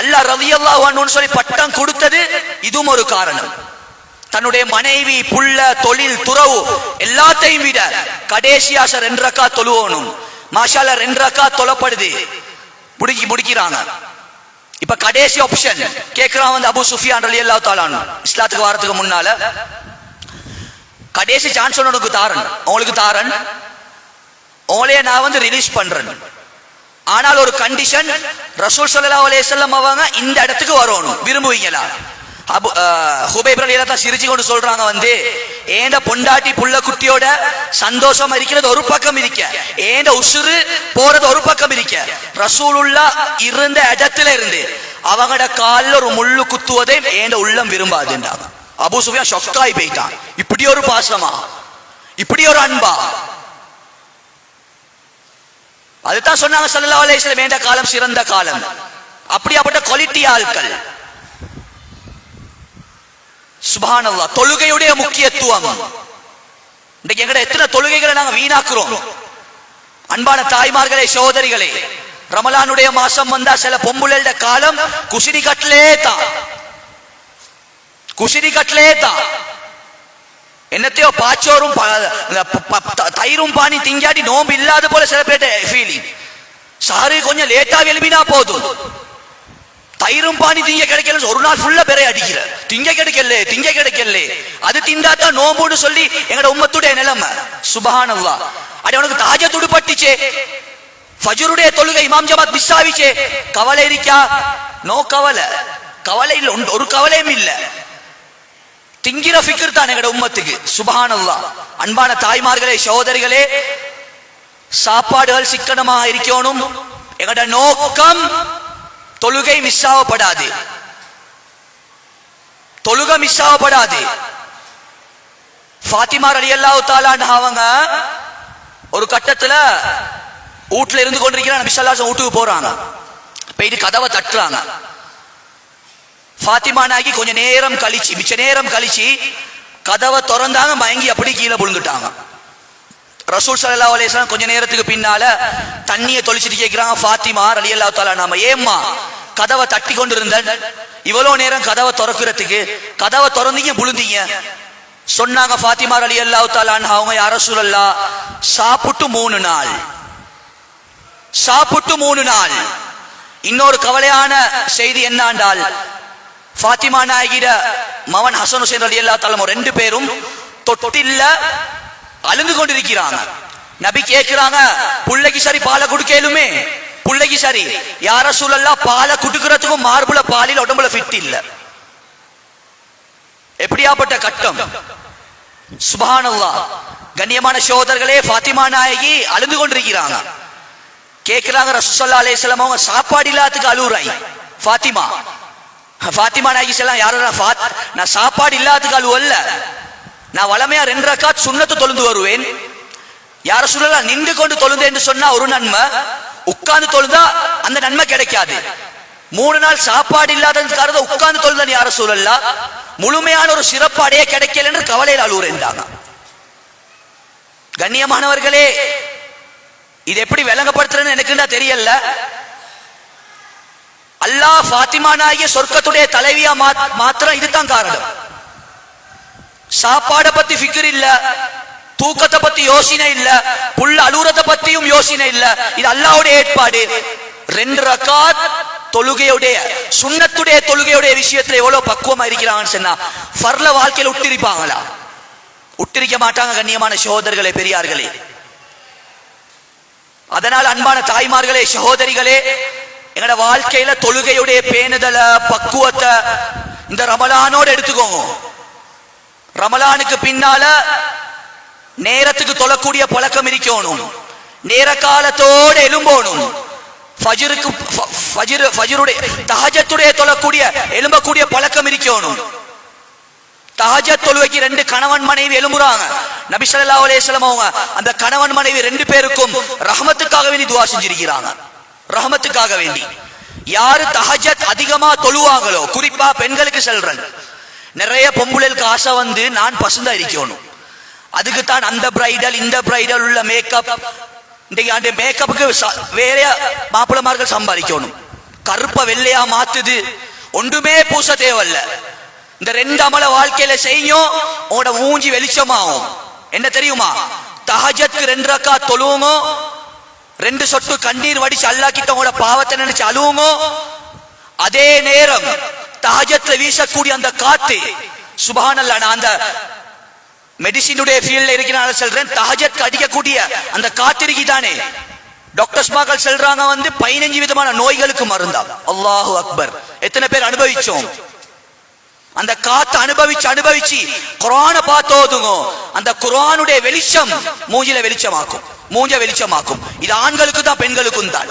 அல்லாஹ் ரலியல்லாஹு அன்ஹு சொல்லி பட்டம் கொடுத்தது இதுவும் ஒரு காரணம். தன்னுடைய மனைவி, புள்ள, தொழில், துறவு எல்லாத்தையும் விட கடைசியாக 2 ரக்காத் தொழுவணும். மாஷா அல்லாஹ் 2 ரக்காத் தொழப்படுது, முடிக்கிறாங்க. இப்ப கடைசி ஆப்ஷன் கேட்கிறான் அபூ சுஃபியான் ரலியல்லாஹு தஆலா அன்ஹு. இஸ்லாத்துக்கு வரதுக்கு முன்னால கடைசி சான்ஸ் உனக்கு தாரன், உங்களுக்கு தாரன், உங்களையே நான் ரிலீஸ் பண்றேன். ஆனால் ஒரு கண்டிஷன், ரசூல் ஸல்லல்லாஹு அலைஹி வஸல்லம் அவங்க இந்த இடத்துக்கு வரணும். விரும்புவீங்களா? ஹுபைப் ரலியல்லாஹு தஆலா சிரிச்சு கொண்டு சொல்றாங்க, ஏண்ட பொண்டாட்டி புள்ள குட்டியோட சந்தோஷம் இருக்கிறது ஒரு பக்கம் இருக்க, ஏண்ட உசுறு போறது ஒரு பக்கம் இருக்க, ரசூலுல்லாஹ் இருந்த இடத்துல இருந்து அவங்களோட காலில் ஒரு முள்ளு குத்துவதை ஏண்ட உள்ளம் விரும்பாதுன்றாங்க. அபூ சுஃபியான் ஷொக்காய் போயிட்டான். இப்படி ஒரு பாசமா, இப்படி ஒரு அன்பா? அதுதான் சொன்னாங்க ஸல்லல்லாஹு அலைஹி வஸல்லம், வேண்ட காலம் சிறந்த காலம். அப்படியாப்பட்ட குவாலிட்டி ஆட்கள். சுப்ஹானல்லாஹ். தொழுகையுடைய முக்கியத்துவம். இன்னைக்கு எங்கட எத்தனை தொழுகைகளை நாங்க வீணாக்குறோம். அன்பான தாய்மார்களே, சகோதரிகளே, ரமலானுடைய மாசம் வந்தா சில பொம்புளோட காலம் குசினி கட்லே தான், குசினி கட்லே தான். என்னத்தையோ பாச்சோரும் தயிரும் பானி திங்காடி நோம்பு இல்லாத போல சில பேர்ட்ட ஃபீலிங். சாரு கொஞ்சம் லேட்டா எழுப்பினா போதும், தயிரும் பானி திங்க கிடைக்கல, ஒரு நாள் ஃபுல்லா பெரிய அடிக்கிற, திங்க கிடைக்கல, அது திண்டாத்தான் நோம்புன்னு சொல்லி எங்கட உம்மத்துடைய நிலைமை. சுப்ஹானல்லாஹ். அடி உனக்கு தாஜத்துடு பட்டுச்சே, ஃபஜ்ருடைய தொழுகை இமாம் ஜமாத் மிஸ் ஆவிச்சே, கவலை இருக்கா? நோ கவலை, கவலை இல்ல, ஒரு கவலையும் இல்ல. திங்கிற ஃபிக்ர் தான் எங்கட உம்மத்துக்கு. சுப்ஹானல்லாஹ். அன்பான தாய்மார்களே, சகோதரிகளே, சாப்பாடுகள் சிக்கனமா இருக்கணும். எங்கட நோக்கம் தொழுகை மிஸ் ஆகப்படாது, தொழுகை மிஸ் ஆகப்படாது. ஃபாத்திமா ரலியல்லாஹு தஆலா அவங்க ஒரு கட்டத்துல வீட்டுல இருந்து கொண்டிருக்கிற நபி ஸல்லல்லாஹு அலைஹி வஸல்லம் வீட்டுக்கு போறாங்க. போயிட்டு கதவை தட்டுறாங்க. ஃபாத்திமா நாயகி கொஞ்ச நேரம் கழிச்சு, மிச்ச நேரம் கழிச்சு கதவை திறந்தாங்க, மயங்கி அப்படி கீழே விழுந்துட்டாங்க. ரசூல் ஸல்லல்லாஹு அலைஹி வஸல்லம் கொஞ்ச நேரத்துக்கு பின்னால தண்ணியை தொளிச்சிட்டு கேட்கிறாங்க, ஃபாத்திமா ரலியல்லாஹு தஆலா நாம ஏம்மா கதவை தட்டி கொண்டு இருந்தேன், இவ்வளவு நேரம் கதவை திறக்கிறதுக்கு, கதவை திறந்தீங்க விழுந்தீங்க? சொன்னாங்க ஃபாத்திமா ரலியல்லாஹு தஆலா அவங்க, யா ரசூலல்லாஹ், சாப்பிட்டு 3 நாள், சாப்பிட்டு 3 நாள். இன்னொரு கவலையான செய்தி என்னண்டால், ஃபாத்திமா நாயகிட மவன் ஹசன் ஹுசைன் ரலியல்லாஹு தஆலா 2 பேரும் தொட்டில்ல அழுந்து கொண்டிருக்கிறாங்க. நபி கேட்கிறாங்க, புள்ளைக்கு சரி பாலை குடுக்கலுமே, புள்ளைக்கு சரி. யா ரசூலல்லாஹ், பாலை குடுக்கிறதுக்கும் மார்புல பாலில் உடம்புல ஃபிட் இல்ல. எப்படியாப்பட்ட கட்டம்! சுப்ஹானல்லாஹ். கண்ணியமான சகோதரர்களே, ஃபாத்திமா நாயகி அழுந்து கொண்டிருக்கிறாங்க. கேட்கிறாங்க ரசூல் ஸல்லல்லாஹு அலைஹி வஸல்லம், அவங்க சாப்பாடு இல்லாததுக்கு அழுறாய். ஃபாத்திமா நாயகி சொல்லலாம், யாரும் நான் சாப்பாடு இல்லாததுக்கு அழுவல்ல, நான் வளமையா 2 ரக்காத் சுன்னத்து தொழுந்து வருவேன். யார சொல்லலாம், நின்று கொண்டு தொழுந்து என்று சொன்னா ஒரு நன்மை, உட்கார்ந்து தொழுந்தா அந்த நன்மை கிடைக்காது. 3 நாள் சாப்பாடு இல்லாததுக்காக உட்கார்ந்து தொழுதான் யார சொல்லலாம், முழுமையான ஒரு சிறப்பாடையே கிடைக்கல என்று கவலையில் அழுவுறேன்டாங்க. கண்ணியமானவர்களே, இது எப்படி விளங்கப்படுத்துறேன்னு எனக்கு தெரியல. அல்லாஹ் ஃபாத்திமா நாயகிய சொர்க்கத்துடைய தலைவியா மாத்திரம் இதுதான் காரணம். சாப்பாடை பத்தி ஃபிக்ர் இல்ல, தூக்கத்தை பத்தி யோசனை இல்ல, புள்ள அலுவலத்தை பத்தியும் யோசனை இல்ல. இது அல்லாஹ்வுடைய ஏற்பாடு. 2 ரக்காத் தொழுகையுடைய சுன்னத்துடைய தொழுகையுடைய விஷயத்துல எவ்வளவு பக்குவமா இருக்கிறாங்கன்னு சொன்னா, ஃபர்ல வாழ்க்கையில உட்டிருப்பாங்களா? உட்டிருக்க மாட்டாங்க. கண்ணியமான சகோதரர்களே, பெரியார்களே, அதனால் அன்பான தாய்மார்களே, சகோதரிகளே, எங்கட வாழ்க்கையில தொழுகையுடைய பேணுதல பக்குவத்தை இந்த ரமலானோடு எடுத்துக்கோங்க. ரமலானுக்கு பின்னால நேரத்துக்கு தொழக்கூடிய பழக்கம் இருக்கணும். நேர காலத்தோடு எழும்போனும். ஃபஜ்ருடைய தஹஜ்ஜுடைய தொழக்கூடிய எழும்பக்கூடிய பழக்கம் இருக்கணும். தஹஜ்ஜத் தொழுகைக்கு 2 கணவன் மனைவி எழும்புறாங்க. நபி ஸல்லல்லாஹு அலைஹி வஸல்லம் அவங்க அந்த கணவன் மனைவி 2 பேருக்கும் ரஹ்மத்துக்காக வேண்டி துஆ செஞ்சிருக்கிறாங்க. ரஹ்மத்துக்காக வேண்டி. யாரு தஹஜ்ஜத் அதிகமா தொழுவாங்களோ, குறிப்பா பெண்களுக்கு சொல்றேன், நிறைய பொம்புளுக்கு ஆசை வந்து நான் பசுந்தா இருக்கணும், அதுக்கு தான் அந்த பிரைடல் இந்த பிரைடல் உள்ள மேக்கப், இந்த மேக்கப்புக்கு வேற மாப்பிளமார்கள் சம்பாதிக்கணும். கருப்ப வெள்ளையா மாத்துது, ஒன்றுமே பூச தேவையில்ல. இந்த 2 அமல வாழ்க்கையில செய்யும், உங்களோட மூஞ்சி வெளிச்சமாகும். என்ன தெரியுமா? தஹஜ்ஜத்துக்கு 2 ரக்காத் தொழுவுங்க, 2 சொட்டு கண்ணீர் வடிச்சு அல்லாஹ் கிட்ட உங்களோட பாவத்தை நினைச்சு அழுவுங்க. அதே நேரம் தஹஜ்ஜத்ல வீசக்கூடிய அந்த காத்து, சுப்ஹானல்லாஹ், நான் அந்த மெடிசினுடைய ஃபீல்ட்ல இருக்கிறனால சொல்றேன், தஹஜ்ஜத்க்கு அடிக்கக்கூடிய அந்த காத்து இருக்குதானே, டாக்டர்ஸ் மக்கள் சொல்றாங்க வந்து 15 விதமான நோய்களுக்கு மருந்தா. அல்லாஹு அக்பர். எத்தனை பேர் அனுபவிச்சோம்? அந்த காத்து அனுபவிச்சு குர்ஆனை பார்த்தோதுங்க, அந்த குர்ஆனுடைய வெளிச்சம் மூஞ்சில வெளிச்சமாக்கும், மூஞ்ச வெளிச்சமாக்கும். இது ஆண்களுக்கு தான் பெண்களுக்கும் தான்.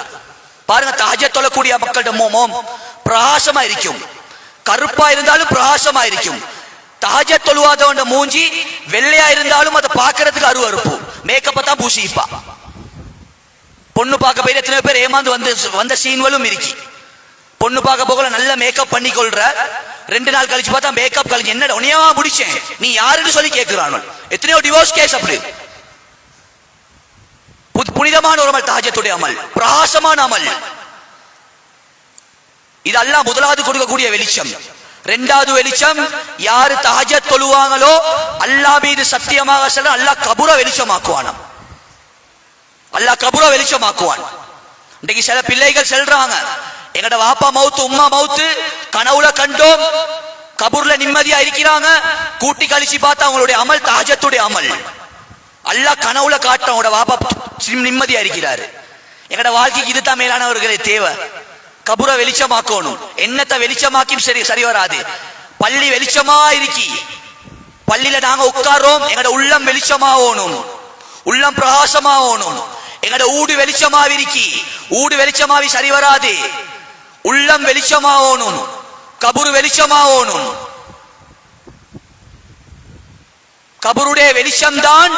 பாருங்க, தஹஜ்ஜத் தொழக்கூடிய மக்கள்கிட்ட மோமம் பிரகாசமா இருக்கும், கருப்பா இருந்தாலும் பிரகாசமா இருக்கும். தஹஜ்ஜத் தொழுவாதவண்ட மூஞ்சி வெள்ளையா இருந்தாலும் அதை பார்க்கறதுக்கு அருவருப்பு, மேக்கப்பை தான் பூசிப்பா. பொண்ணு பார்க்க போய் எத்தனை பேர் ஏமாந்து வந்த சீன்களும் இருக்கு. பொண்ணு பார்க்க போகல நல்ல மேக்கப் பண்ணி கொள்ற, 2 நாள் கழிச்சு பார்த்தா மேக்கப் கழிச்சு, என்னடா உன்னையவா முடிச்சேன் நீ யாருன்னு சொல்லி கேட்கிறான். எத்தனையோ டிவோர்ஸ் கேஸ் அப்படி. புனிதமான ஒரு அமல் தஹஜ்ஜத்துடைய அமல், பிரகாசமான அமல். இது அல்லாஹ் முதலாவது கொடுக்கக்கூடிய வெளிச்சம். 2வது வெளிச்சம், யாரு தஹஜ்ஜத் தொழுவாங்களோ அல்லாஹ் மீது சத்தியமாக சொல்ற, அல்லாஹ் கபூர வெளிச்சமாக்குவான். அல்லாஹ் கபூர வெளிச்சமாக்குவான். இன்னைக்கு சில பிள்ளைகள் சொல்றாங்க, எங்கட வாப்பா மவுத்து உம்மா மவுத்து கனவுல கண்டோம், கபூர்ல நிம்மதியா இருக்கிறாங்க, கூட்டி கழிச்சு பார்த்தா அவங்களுடைய அமல் தஹஜ்ஜத்துடைய அமல். அல்லாஹ் கனவுல காட்டுற உங்களோட வாப்பா நிம்மதியா இருக்கிறாரு. எங்கட வாழ்க்கைக்கு இதுதான் மேலானவர்களே தேவை. கபூர வெளிச்சமாக்கணும். என்னத்தை வெளிச்சமாக்கி சரி வராது. பள்ளி வெளிச்சமா இருக்கி, பள்ளியில நாங்க உட்காரோம், எங்கட உள்ளம் வெளிச்சமாகணும், உள்ளம் பிரகாசமாகணும். எங்கட ஊடு வெளிச்சமாவிருக்கி, ஊடு வெளிச்சமாவி சரி வராது. உள்ளம் வெளிச்சமாகணும், கபூர் வெளிச்சமாகணும். கபூருடைய வெளிச்சம்தான்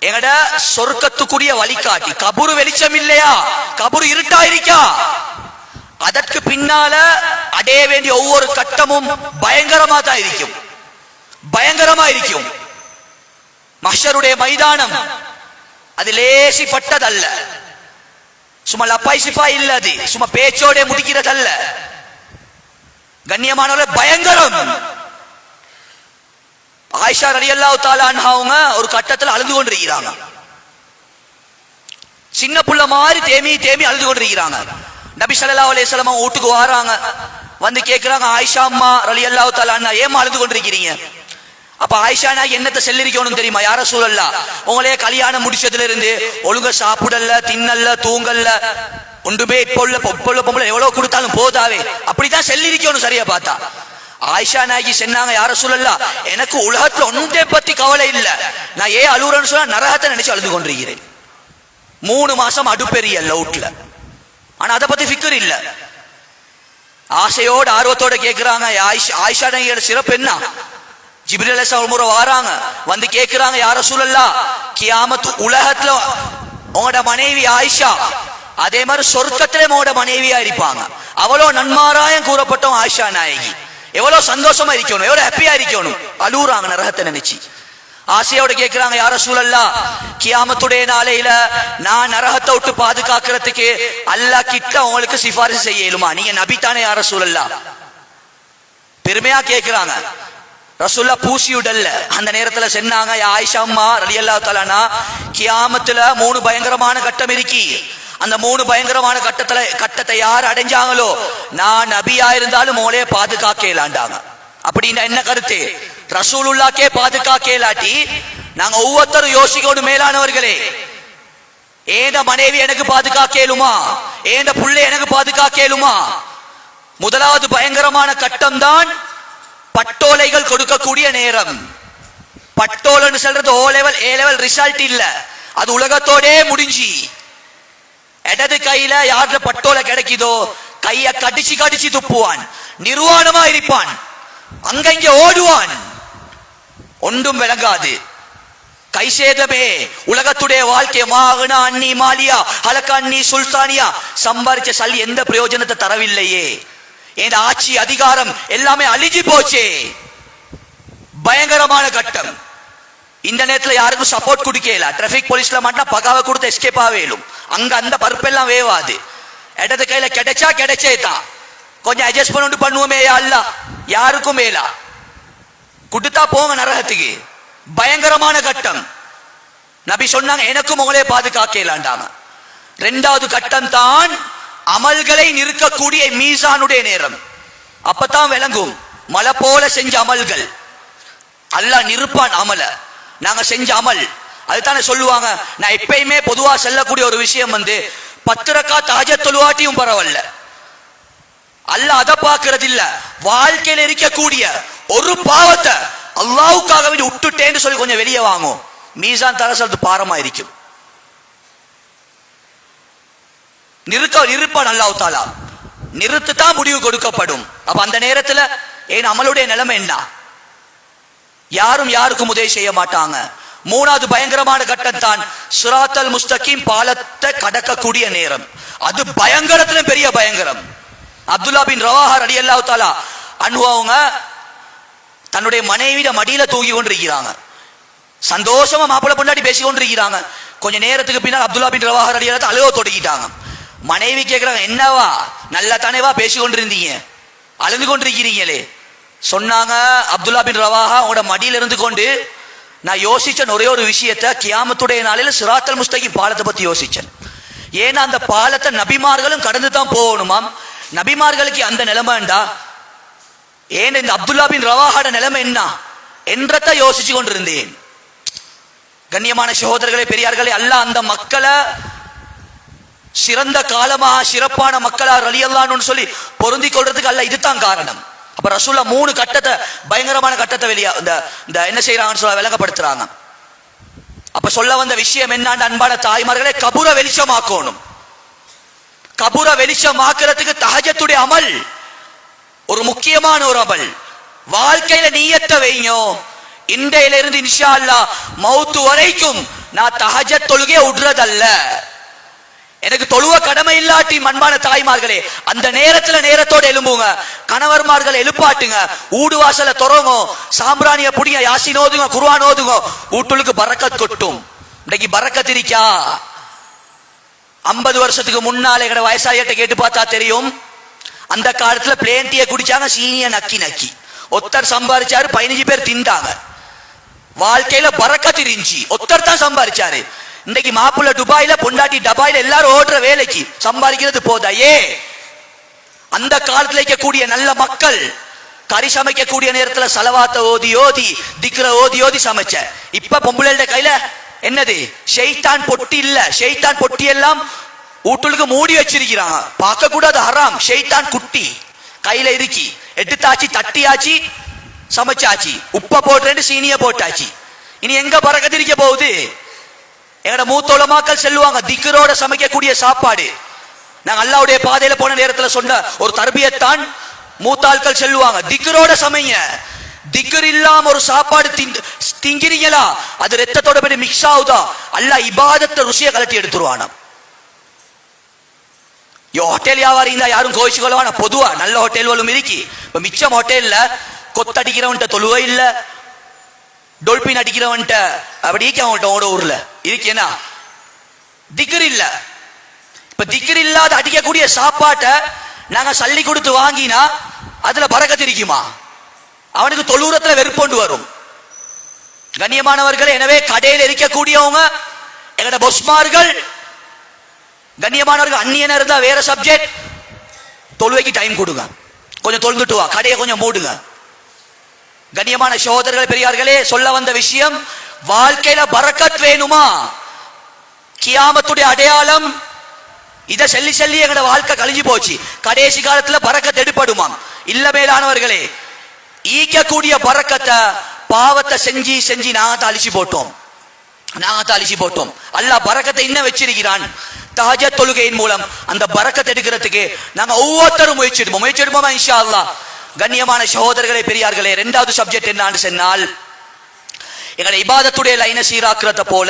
எங்கட சொர்க்கத்துக்குரிய வழிகாட்டி. கபூர் வெளிச்சம் இல்லையா, கபூர் இருட்டா இருக்கா, அதற்கு பின்னால அடைய வேண்டிய ஒவ்வொரு கட்டமும் பயங்கரமா தான் இருக்கும், பயங்கரமா இருக்கும். மஹ்ஷருடைய மைதானம் அது லேசிப்பட்டதல்ல, சும்மா லப்பாய் சிப்பாய் இல்ல, அது சும்மா பேச்சோட முடிக்கிறதல்ல. கண்ணியமானவர்களே, பயங்கரம். ஆயிஷா ரலியல்லாஹு தஆலா அன்ஹா அவங்க ஒரு கட்டத்தில் அழுது கொண்டிருக்கிறாங்க. சின்ன புள்ள மாதிரி தேமி தேமி அழுது கொண்டிருக்கிறாங்க. நபி ஸல்லல்லாஹு அலைஹி வஸல்லம் வீட்டுக்கு வராங்க, வந்து கேட்கிறாங்க, ஆயிஷா அம்மா ரலியல்லாஹு தஆலா அன்ஹா ஏன் அழுது கொண்டிருக்கிறீங்க? அப்ப ஆயிஷா நாயகி என்னத்தை செல்லிருக்கணும் தெரியுமா? யா ரசூலல்லாஹ், உங்களே கல்யாணம் முடிச்சதுல இருந்து ஒழுங்க சாப்பிடல, தின்னல்ல, தூங்கல்ல, ஒன்றுமே இப்ப உள்ள பொம்பளை எவ்வளவு கொடுத்தாலும் போதாவே, அப்படித்தான் செல்லிருக்கணும் சரியா பார்த்தா. ஆயிஷா நாயகி சொன்னாங்க, யா ரசூலல்லாஹ், எனக்கு உலகத்துல ஒன்றை பத்தி கவலை இல்ல, நான் ஏன் அழுகுறேன்னு சொன்னா நரகத்தை நினைச்சு அழுது கொண்டிருக்கிறேன். 3 மாசம் அடுப்பெரிய லவுட்ல, ஆனா அதை பத்தி ஃபிக்கர் இல்ல. ஆசையோட ஆர்வத்தோட கேட்கிறாங்க, ஆயிஷா நாயகியோட சிறப்பு என்ன? ஜிப்ரீல் அலைஹிஸ்ஸலாம் ஒரு முறை வராங்க, வந்து கேட்கிறாங்க, யா ரசூலல்லாஹ், கியாமத் உலகத்துல உங்களோட மனைவி ஆயிஷா அதே மாதிரி சொர்க்கத்திலே உங்களோட மனைவியா இருப்பாங்க, அவ்வளவு நன்மாராயம் கூறப்பட்டோம் ஆயிஷா நாயகி, எவ்வளவு சந்தோஷமா இருக்கணும், எவ்வளவு ஹாப்பியா இருக்கணும். அழுகுறாங்க நரகத்தை நினைச்சு. ஆசையோட கேட்கிறாங்க, யா ரசூலல்லாஹ், கியாமத்துடைய நாளையில நான் நரகத்தை விட்டு பாதுகாக்கிறதுக்கு அல்லாஹ் கிட்ட உங்களுக்கு சிபாரிசு செய்ய இயலுமா? நீங்க நபி தானே யா ரசூலல்லாஹ்? பெருமையா கேட்கிறாங்க. ரசூல்லா பூசி உடல்ல அந்த நேரத்துல சொன்னாங்க, யா ஆயிஷா அம்மா ரலியல்லாஹு தஆலா அன்ஹா, கியாமத்துல 3 பயங்கரமான கட்டம் இருக்கி, அந்த 3 பயங்கரமான கட்டத்தை யார் அடைஞ்சாங்களோ நான் நபியா இருந்தாலும் மோளே பாதுகாக்கலாண்டாங்க. அப்படின்னா என்ன கருத்து? ரசூலுல்லாஹ்க்கே பாதுகாக்கலாட்டி நாங்க ஒவ்வொருத்தரும் யோசிக்கணும், மேலானவர்களே, ஏண்ட மனைவி எனக்கு பாதுகாக்கலுமா, ஏண்ட புள்ளை எனக்கு பாதுகாக்கலுமா? முதலாவது பயங்கரமான கட்டம் தான் பட்டோலைகள் கொடுக்கக்கூடிய நேரம். பட்டோலைன்னு சொல்றது O level A level result இல்ல, அது உலகத்தோடே முடிஞ்சு இடது கையில யார்கிட்ட பட்டோலை கிடைக்குதோ கைய கடிச்சு கடிச்சு துப்புவான், நிர்வாணமா இருப்பான், அங்க இங்க ஓடுவான், ஒன்றும் விளங்காது. கை சேதமே உலகத்துடைய வாழ்க்கை. மாகனா அன்னி மாலியா ஹலக்கா அன்னி சுல்தானியா, சம்பாரிச்ச சல்லி எந்த பிரயோஜனத்தை தரவில்லையே, என் ஆட்சி அதிகாரம் எல்லாமே அழிஞ்சு போச்சே. பயங்கரமான கட்டம். இந்த நேரத்தில் யாருக்கும் சப்போர்ட் கொடுக்கல. டிராபிக் போலீஸ்ல மாட்டா பகாவை கொடுத்து எஸ்கேப் ஆவேலும், அங்க அந்த பருப்பெல்லாம் வேவாது. இடது கையில கிடைச்சா கிடைச்சே தான், கொஞ்சம் அட்ஜஸ்ட் பண்ணிட்டு பண்ணுவோமே அல்ல, யாருக்கும் மேலா கொடுத்தா போங்க நரகத்துக்கு. பயங்கரமான கட்டம். நபி சொன்னாங்க, எனக்கும் உங்களே பாதுகாக்கலாண்டாங்க. 2வது கட்டம் தான் அமல்களை நிறுக்கக்கூடிய மீசானுடைய நேரம். அப்பதான் விளங்கும் மலை போல செஞ்ச அமல்கள் அல்லாஹ் நிறுப்பான். அமல நாங்க செஞ்ச அமல் அதுதானே சொல்லுவாங்க. நான் எப்பயுமே பொதுவா செல்லக்கூடிய ஒரு விஷயம் 10 ரக்காத் தஹஜ்ஜத் தொழுவாட்டியும் பரவாயில்ல, அல்லாஹ் அதை பார்க்கறது இல்ல. வாழ்க்கையில் இருக்கக்கூடிய ஒரு பாவத்தை அல்லாஹ்வுக்காக வேண்டி விட்டுட்டேன்னு சொல்லி கொஞ்சம் வெளியே வாங்கும், மீசான் தரசது பாரமா இருக்கும். நிறுப்பான் அல்லாஹ் தாலா, நிறுத்துதான் முடிவு கொடுக்கப்படும். அப்ப அந்த நேரத்துல ஏன் அமலுடைய நிலைமை என்ன? யாரும் யாருக்கும் உதவி செய்ய மாட்டாங்க. 3வது பயங்கரமான கட்டம் தான் சிராத்தல் முஸ்தகீம், பாலத்தை கடக்கக்கூடிய நேரம். அது பயங்கரத்திலும் பெரிய பயங்கரம். அப்துல்லா பின் ரவாஹா ரலியல்லாஹு தஆலா அன்ஹு அவங்க தன்னுடைய மனைவியிட மடியில தூங்கி கொண்டிருக்கிறாங்க. சந்தோஷமா மாப்பிள்ளை பொண்டாட்டி பேசி கொண்டிருக்கிறாங்க. கொஞ்ச நேரத்துக்கு பின்னால் அப்துல்லா பின் ரவாஹா ரலியல்லாஹு தஆலா அழுவ தொடங்கிட்டாங்க. மனைவி கேட்கிறாங்க, என்னவா நல்ல தானேவா பேசி கொண்டிருந்தீங்க, அழுது கொண்டிருக்கிறீங்களே? சொன்னாங்க, அப்துல்லா பின் ரவாஹா உங்களோட மடியில இருந்து கொண்டு நான் யோசிச்சேன் ஒரே ஒரு விஷயத்தை, கியாமத்துடைய நாளில் சிராத்தல் முஸ்தகீம் பாலத்தை பத்தி யோசிச்சேன். ஏன்னா அந்த பாலத்தை நபிமார்களும் கடந்து தான் போகணுமாம். நபிமார்களுக்கு அந்த நிலைமைண்டா ஏன் இந்த அப்துல்லா பின் ரவாஹாட நிலைமை என்ன என்றத யோசிச்சு கொண்டிருந்தேன். கண்ணியமான சகோதரர்களே, பெரியார்களே, அல்லாஹ் அந்த மக்களை சிறந்த காலமா சிறப்பான மக்களா ரலியல்லாஹு சொல்லி பொருந்தி கொள்றதுக்கு அல்ல இதுதான் காரணம். அப்ப ரசூலுல்லாஹ் 3 கட்டத்தை பயங்கரமான கட்டத்தை வெளியா இந்த என்ன செய்யறாங்கன்னு சொல்ல விளங்கப்படுத்துறாங்க. அப்ப சொல்ல வந்த விஷயம் என்னன்னு அன்பான தாய்மார்களே, கபூர வெளிச்சமாக்கணும். கபூர வெளிச்சமாக்குறதுக்கு தஹஜ்ஜத்துடைய அமல் ஒரு முக்கியமான ஒரு அமல். வாழ்க்கையில நியத்த வைங்க, இன்றையில இருந்து இன்ஷா அல்லாஹ் மௌத்து வரைக்கும் நான் தஹஜ்ஜத் தொழுகையை விடுறதல்ல. எனக்கு தொழுவ கடமை இல்லாட்டி அன்பான தாய்மார்களே, அந்த நேரத்துல நேரத்தோட எழும்புங்க, கணவர்மார்கள் எழுப்பாட்டுங்க, ஊடு வாசல தொறங்க, சாம்பிராணிய புடிங்க, யாசின் ஓதுங்க, குர்ஆன் ஓதுங்க, வீட்டுக்கு பரக்கத் கொட்டும். இன்னைக்கு பரக்கத் இருக்கா? 50 வருஷத்துக்கு முன்னால எங்கட வயசாயிட்ட கேட்டு பார்த்தா தெரியும். அந்த காலத்துல பிளேன் டீயை குடிச்சாங்க, சீனிய நக்கி நக்கி. ஒருத்தர் சம்பாதிச்சாரு, 15 பேர் திண்டாங்க. வாழ்க்கையில பரக்கத் இருந்துச்சு, ஒருத்தர் தான் சம்பாதிச்சாரு. இன்றைக்கு மாப்பிள்ள துபாயில, பொண்டாட்டி டபாயில, எல்லாரும் ஓடுற வேலைக்கு சம்பாதிக்கிறது போதா? அந்த காலத்துல இருக்கக்கூடிய நல்ல மக்கள் கறி சமைக்கக்கூடிய நேரத்துல சலவாத்த ஓதி ஓதி திக்ர ஓதி ஓதி சமைச்ச. இப்ப பொம்பளை கையில என்னது? ஷைத்தான் பொட்டி இல்ல. ஷைத்தான் பொட்டி எல்லாம் வீட்டுக்கு மூடி வச்சிருக்கிறாங்க. பார்க்க கூடாது, ஹராம். ஷைத்தான் குட்டி கையில இருக்கி, எடுத்தாச்சு, தட்டியாச்சு, சமைச்சாச்சு, உப்ப போட்டு சீனிய போட்டாச்சு. இனி எங்க பறக்கத்திருக்க போகுது? எங்கட மூத்தோட மக்கள் செல்லுவாங்க, திக்கரோட சமைக்கக்கூடிய சாப்பாடு. நாங்க அல்லாவுடைய பாதையில போன நேரத்தில் சொன்ன ஒரு தர்பியத்தான் மூத்தாள்கள் செல்லுவாங்க, திக்கரோட சமைங்க. திக்கர் இல்லாம ஒரு சாப்பாடு திங்கிறீங்களா, அது ரத்தத்தோட போய் மிக்ஸ் ஆகுதா, அல்லாஹ் இபாதத்தை ருசியை கலட்டி எடுத்துருவானா. ஹோட்டல் வியாபாரி இருந்தா யாரும் கோவிச்சு கொள்ளவானா. பொதுவா நல்ல ஹோட்டல்களும் இருக்கி. இப்ப மிச்சம் ஹோட்டல்ல கொத்தடிக்கிறவன்ட்ட தொழுவை இல்ல, டொல்பின் அடிக்கிறவன்ட்ட அப்படி அவன்கிட்ட ஓட ஊர்ல இருக்கேனா திக்ர் இல்ல. இப்ப திக்ர் இல்லாத அடிக்கக்கூடிய சாப்பாட்டை நாங்க சல்லி கொடுத்து வாங்கினா அதுல பரக்கத்து இருக்குமா? அவனுக்கு தொழுறத்துல வெறுப்பொண்டு வரும். கண்ணியமானவர்கள், எனவே கடையில் இருக்கக்கூடியவங்க எங்கட பொஸ்மார்கள், கண்ணியமானவர்கள், அந்நியன இருந்தா வேற சப்ஜெக்ட், தொழுவைக்கு டைம் கொடுங்க, கொஞ்சம் தொழுந்துட்டு வா, கடையை கொஞ்சம் மூடுங்க. கண்ணியமான சகோதரர்கள், பெரியார்களே, சொல்ல வந்த விஷயம், வாழ்க்கையில பரக்கத் வேணுமா? கியாமத்துடைய அடையாளம் இத சொல்லி சொல்லி எங்கட வாழ்க்கை கழிஞ்சு போச்சு. கடைசி காலத்துல பரக்கத் எடுப்படுமாம். இல்ல மேலானவர்களே, ஈக்கக்கூடிய பரக்கத்தை பாவத்தை செஞ்சு செஞ்சு நாங்க அழிச்சு போட்டோம். அல்லாஹ் பரக்கத்தை இன்னும் வச்சிருக்கிறான். தஹஜ்ஜுத் தொழுகையின் மூலம் அந்த பரக்கத்தை எடுக்கிறதுக்கு நாங்க ஒவ்வொருத்தரும் முயற்சிடுவோமா இன்ஷா அல்லாஹ். கண்ணியமான சகோதரர்களே, பெரியார்களே, இரண்டாவது சப்ஜெக்ட் என்னன்னு சொன்னால், எங்கட இபாதத்துடைய லைன சீராக்குறத போல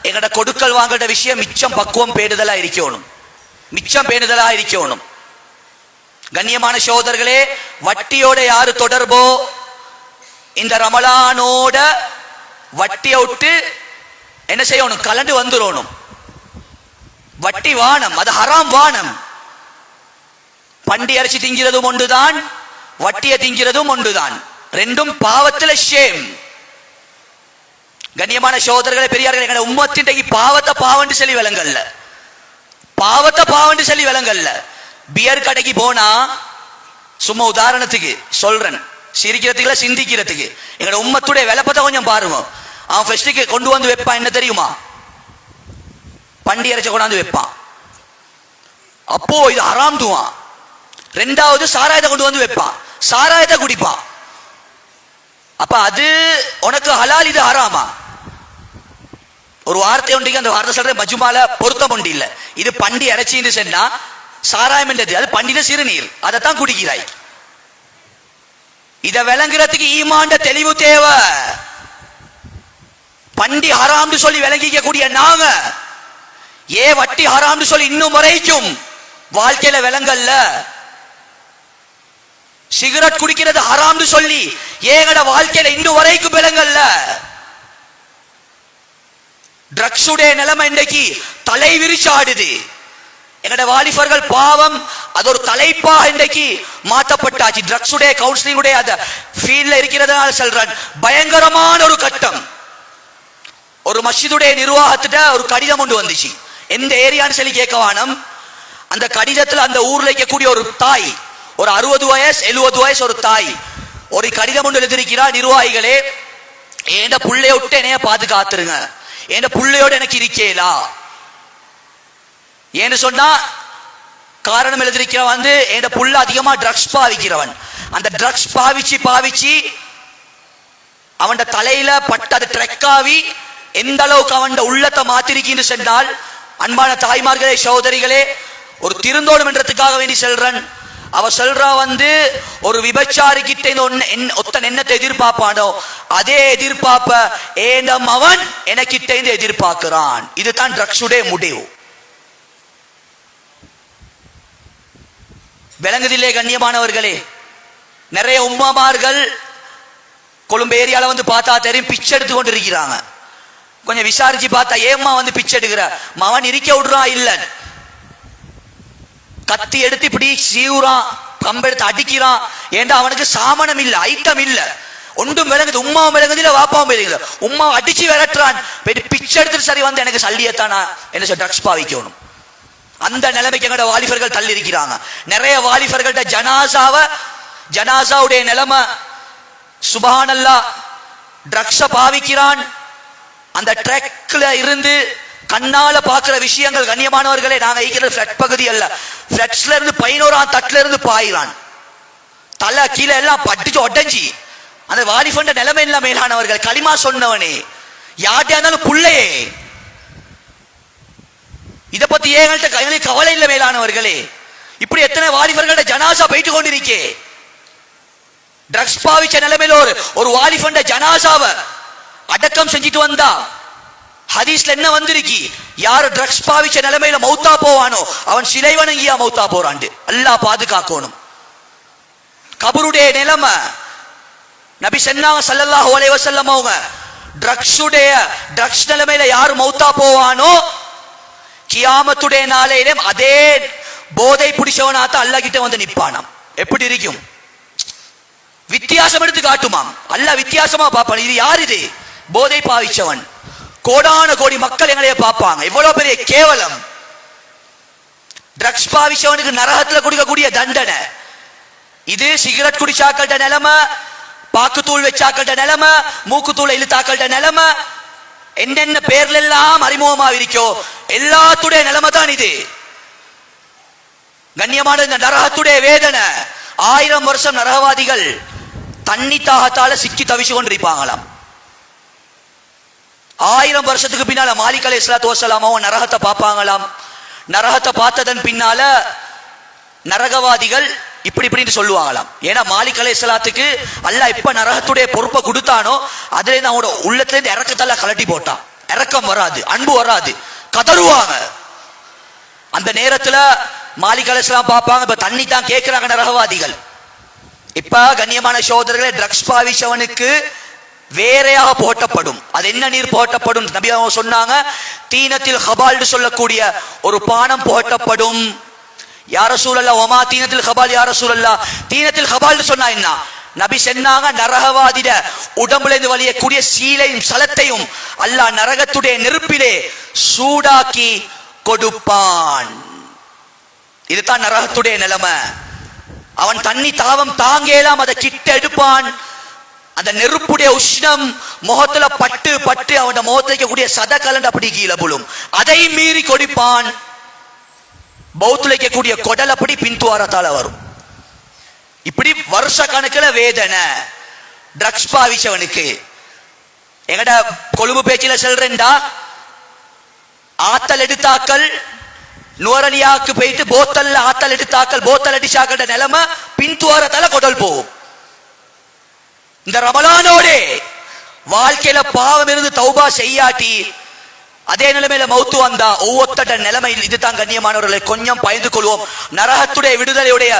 எங்கட கொடுக்கல் வாங்குற விஷயம் மிச்சம் பக்குவம் பேணுதலா இருக்கணும். கண்ணியமான சகோதரர்களே, வட்டியோட யாரு தொடர்போ இந்த ரமலானோட வட்டியை விட்டு என்ன செய்யணும்? கலந்து வந்துடணும். வட்டி வானம், அது ஹராம் வானம். பண்டி அரிசி திங்கிறதும் ஒன்றுதான், வட்டியை திங்கிறதும் ஒன்றுதான். ரெண்டும் பாவத்துல ஷேம். கண்ணியமான சகோதரர்களே, பெரியார்களே, எங்க உம்மத்தின் பாவத்தை பாவண்டு சொல்லி விலங்கல்ல. பியர் கடைக்கு போனா, சும்மா உதாரணத்துக்கு சொல்றேன், சிரிக்கிறதுக்கு சிந்திக்கிறதுக்கு, எங்களோட உம்மத்துடைய விளப்பத்தை கொஞ்சம் பாருங்க. அவன் ஃபெஸ்டுக்கு கொண்டு வந்து வைப்பான், என்ன தெரியுமா? பண்டி அரைச்ச கொண்டாந்து வைப்பான். அப்போ இது ஹராம் துவான். ரெண்டாவது சாராயத்தை கொண்டு வந்து வைப்பான், சாராயத்தை குடிப்பான். அப்ப அது உனக்கு ஹலால், இது ஹராமா? ஒரு வார்த்தை உண்டு, அந்த வார்த்தை சொல்ற மஜ்மால பொருத்தம் உண்டு இல்ல. இது பண்டி அரைச்சின்னு சொன்னா சாராயம் என்றது அது பண்டின சிறுநீர், அதைத்தான் குடிக்கிறாய். இத விளங்குறதுக்கு ஈமாண்ட தெளிவு தேவை. பண்டி ஹராம்னு சொல்லி விளங்கிக்க கூடிய நாங்க வட்டி ஹராம்னு சொல்லி இன்னும் வரைக்கும் வாழ்க்கையில விளங்கல்ல. சிகரெட் குடிக்கிறது ஹராம்னு சொல்லி ஏங்கட வாழ்க்கையில இன்னும் வரைக்கும் விளங்கல்ல. ட்ரக்ஸுடைய நிலைமை இன்றைக்கு தலை விரிச்சாடுது. எங்கட வாலிபர்கள் பாவம், அது ஒரு தலைப்பா இன்றைக்கு மாற்றப்பட்டாச்சு. ட்ரக்ஸுடைய கவுன்சிலிங்குடைய அந்த ஃபீல்ட்ல இருக்கிறதுனால சொல்றேன், பயங்கரமான ஒரு கட்டம். ஒரு மஸ்ஜிதுடைய நிர்வாகத்திட்ட ஒரு கடிதம் கொண்டு வந்துச்சு. எந்த ஏரியான்னு சொல்லி கேட்கவானம். அந்த கடிதத்தில் அந்த ஊர்ல இருக்கக்கூடிய ஒரு தாய், ஒரு 60 வயசு 70 வயசு ஒரு தாய் ஒரு கடிதம் கொண்டு எழுதியிருக்கிறார், நிர்வாகிகளே, என் புள்ளைய விட்டு என்னைய பாதுகாத்துருங்க, என் புள்ளையோட எனக்கு இருக்கேலா ஏன்னு சொன்னா காரணம் எழுதியிருக்கிறவன் வந்து என் புள்ள அதிகமா ட்ரக்ஸ் பாவிக்கிறவன். அந்த ட்ரக்ஸ் பாவிச்சு அவன் தலையில பட்டு அது ட்ரெக்காவி எந்த அளவுக்கு அவன் உள்ளத்தை மாத்திருக்கின்னு சொன்னால், அன்பான தாய்மார்களே, சகோதரிகளே, ஒரு திருந்தோடும் என்றதுக்காக வேண்டி செல்றன். அவ சொல்றா வந்து ஒரு விபச்சாரி கிட்ட ஒத்தன் என்னத்தை எதிர்பார்ப்பானோ அதே எதிர்பார்ப்ப ஏனம் அவன் எனக்கிட்ட இருந்து எதிர்பார்க்கிறான். இதுதான் ட்ரக்ஸுடைய முடிவு. விளங்குதில்லே கண்ணியமானவர்களே? நிறைய உம்மாமார்கள் கொழும்பு ஏரியால வந்து பார்த்தா தெரியும், பிச்சை எடுத்து கொண்டு இருக்கிறாங்க. கொஞ்சம் விசாரிச்சு பார்த்தா, ஏம்மா வந்து பிச்சை எடுக்கிற? மவன் இருக்க விடுறான் இல்ல, கத்தி எடுத்து இப்படி சீவுறான், கம்பெடுத்து அடிக்கிறான். ஏண்டா அவனுக்கு சாமனம் இல்ல, ஐட்டம் இல்ல. ஒன்றும் விளங்குது, உம்மாவும் விளங்குது இல்ல வாப்பாவும் விளங்குது. உம்மா அடிச்சு விரட்டுறான், பிச்சை எடுத்துட்டு சரி வந்து எனக்கு சல்லியத்தானா என்ன சொல்ல ட்ரக்ஸ் பாவிக்கணும். அந்த நிலைமைக்கு எங்கட வாலிபர்கள் தள்ளி இருக்கிறாங்க. நிறைய வாலிபர்கள்ட்ட ஜனாசாவுடைய நிலைமை சுப்ஹானல்லாஹ், ட்ரக்ஸ பாவிக்கிறான். அந்த ட்ரக்ல இருந்து கண்ணால பாக்குற விஷயங்கள் கண்ணியமானவர்களே, நாங்க இருக்கிற ஃபிளட் பகுதி அல்ல, ஃபிளட்ஸ்ல இருந்து 11ஆம் தட்டுல இருந்து பாயிறான், தலை கீழே எல்லாம் பட்டுச்சு உடஞ்சி. அந்த வாலிபண்ட நிலைமை இல்ல மேலானவர்கள், களிமா சொன்னவனே யார்ட்டா இருந்தாலும் புள்ளையே. இதை பத்தி எங்களுக்கு கவலை இல்லை மேலானவர்களே. இப்படி எத்தனை வாலிபர்களோட ஜனாசா போயிட்டு கொண்டிருக்கே. ட்ரக்ஸ் பாவிச்ச நிலைமையில ஒரு வாலிபண்ட ஜனாசாவ அடக்கம் செஞ்சுட்டு வந்தா ஹதீஸ்ல என்ன வந்திருக்கி, யாரு ட்ரக்ஸ் பாவிச்ச நிலைமையில மௌத்தா போவானோ அவன் சிலை வணங்கியா மௌத்தா போறான். அல்லாஹ் பாதுகாக்கணும். கபருடைய நிலைமை நபி சொன்னாங்க ஸல்லல்லாஹு அலைஹி வஸல்லம், அவங்க ட்ரக்ஸ் நிலைமையில யாரு மௌத்தா போவானோ கியாமத்துடைய நாளையிலும் அதே போதை பிடிச்சவனாத்த அல்லாஹ் கிட்ட வந்து நிப்பானாம். எப்படி இருக்கும், வித்தியாசம் எடுத்து காட்டுமாம். அல்லாஹ் வித்தியாசமா பார்ப்பான், இது யார், இது போதை பாவிச்சவன். கோடான கோடி மக்கள் எங்களைய பார்ப்பாங்க. எவ்வளவு பெரிய கேவலம். ட்ரக்ஸ் பாவிச்சவனுக்கு நரகத்துல கொடுக்கக்கூடிய தண்டனை இது. சிகரெட் குடிச்சாக்கள்ட நிலைமை, பாக்குத்தூள் வச்சாக்கள்ட நிலைமை, மூக்குத்தூளை இழுத்தாக்கள்ட நிலைமை, என்னென்ன பேர்ல எல்லாம் அறிமுகமா இருக்கோ எல்லாத்துடைய நிலைமை தான் இது. கண்ணியமான இந்த நரகத்துடைய வேதனை, 1000 வருஷம் நரகவாதிகள் தண்ணி தாகத்தால சிக்கி தவிச்சு கொண்டிருப்பாங்களாம். 1000 வருஷத்துக்கு பின்னால மாலிக் அலைஹிஸ்ஸலாத்து வஸ்ஸலாம் அவங்க நரகத்தை பார்ப்பாங்களாம். நரகத்தை பார்த்ததன் பின்னால நரகவாதிகள் இப்படி சொல்லுவாங்களாம். ஏன்னா மாலிக் அலைஹிஸ்ஸலாத்துக்கு அல்லாஹ் எப்ப நரகத்துடைய பொறுப்பை கொடுத்தானோ அதுல இருந்து அவனோட உள்ளத்துல இருந்து இறக்கத்தால கலட்டி போட்டான். இறக்கம் வராது, அன்பு வராது, கதறுவாங்க. அந்த நேரத்துல மாலிக் அலைஹிஸ்ஸலாம் பார்ப்பாங்க, இப்ப தண்ணி தான் கேட்கிறாங்க நரகவாதிகள். இப்ப கண்ணியமான சகோதரர்களே, ட்ரக்ஸ் பாவிச்சவனுக்கு வேறையாக போட்டப்படும். அது என்ன நீர் போட்டப்படும் நபி அவங்க சொன்னாங்க, தீனத்தில் ஹபால் சொல்லக்கூடிய ஒரு பானம் போட்டப்படும். யா ரசூலல்லாஹ் வமா தீனத்தில் ஹபால் யா ரசூலல்லாஹ், தீனத்தில் ஹபால் சொன்னா என்ன? நபி சொன்னாங்க, நரகவாதிட உடம்புல இருந்து வலியக்கூடிய சீலையும் சலத்தையும் அல்லாஹ் நரகத்துடைய நெருப்பிலே சூடாக்கி கொடுப்பான். இதுதான் நரகத்துடைய நிலைமை. அவன் தண்ணி தாவம் தாங்கலாம், அதை கிட்ட எடுப்பான். அந்த நெருப்புடைய உஷ்ணம் முகத்துல பட்டு பட்டு அவன் முகத்துல இருக்கக்கூடிய சத கலண்டு அப்படி கீழே புழும். அதை மீறி கொடுப்பான். பௌத்துல இருக்கக்கூடிய கொடல் அப்படி பின்துவாரத்தால வரும். இப்படி வருஷ கணக்கில் வேதனை ட்ரக்ஸ் பாவிச்சவனுக்கு. எங்கட கொழும்பு பேச்சில சொல்றேன்டா, ஆத்தல் எடுத்தாக்கள் நுவரலியாவுக்கு போயிட்டு போத்தல்ல ஆத்தல் எடுத்தாக்கள் போத்தல் அடிச்சாக்கள நிலைமை பின்துவாரத்தால கொடல் போகும். இந்த ரமலானோட வாழ்க்கையில பாவம் இருந்து தௌபா செய்யாட்டி அதே நிலைமையில மௌத்து வந்தா ஒவ்வொருத்தட நிலைமையில் இதுதான் கண்ணியமானவர்களை கொஞ்சம் பயந்து கொள்வோம். நரகத்துடைய விடுதலையுடைய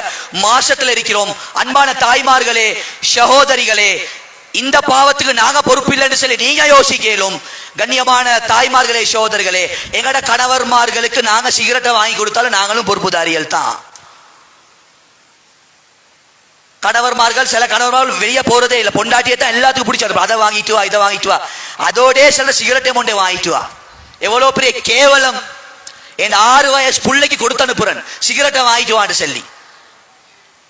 மாசத்துல இருக்கிறோம். அன்பான தாய்மார்களே, சகோதரிகளே, இந்த பாவத்துக்கு நாங்க பொறுப்பு இல்லைன்னு சொல்லி நீங்க யோசிக்கலும். கண்ணியமான தாய்மார்களே, சகோதரிகளே, எங்கட கணவர்மார்களுக்கு நாங்க சிகரெட்டை வாங்கி கொடுத்தாலும் நாங்களும் பொறுப்புதாரிகள் தான். கணவர்மார்கள் சில கணவர்கள் வெளியே போறதே இல்லை, பொண்டாட்டியை தான் எல்லாத்துக்கும் பிடிச்சாரு, அதை வாங்கிட்டு வா இதை வாங்கிட்டு வா, அதோடே சில சிகரெட்டை கொண்டே வாங்கிட்டு வா. எவ்வளவு பெரிய கேவலம். என் 6 வயசு பிள்ளைக்கு கொடுத்து அனுப்புறேன் சிகரெட்டை வாங்கிட்டு வான்னு சொல்லி.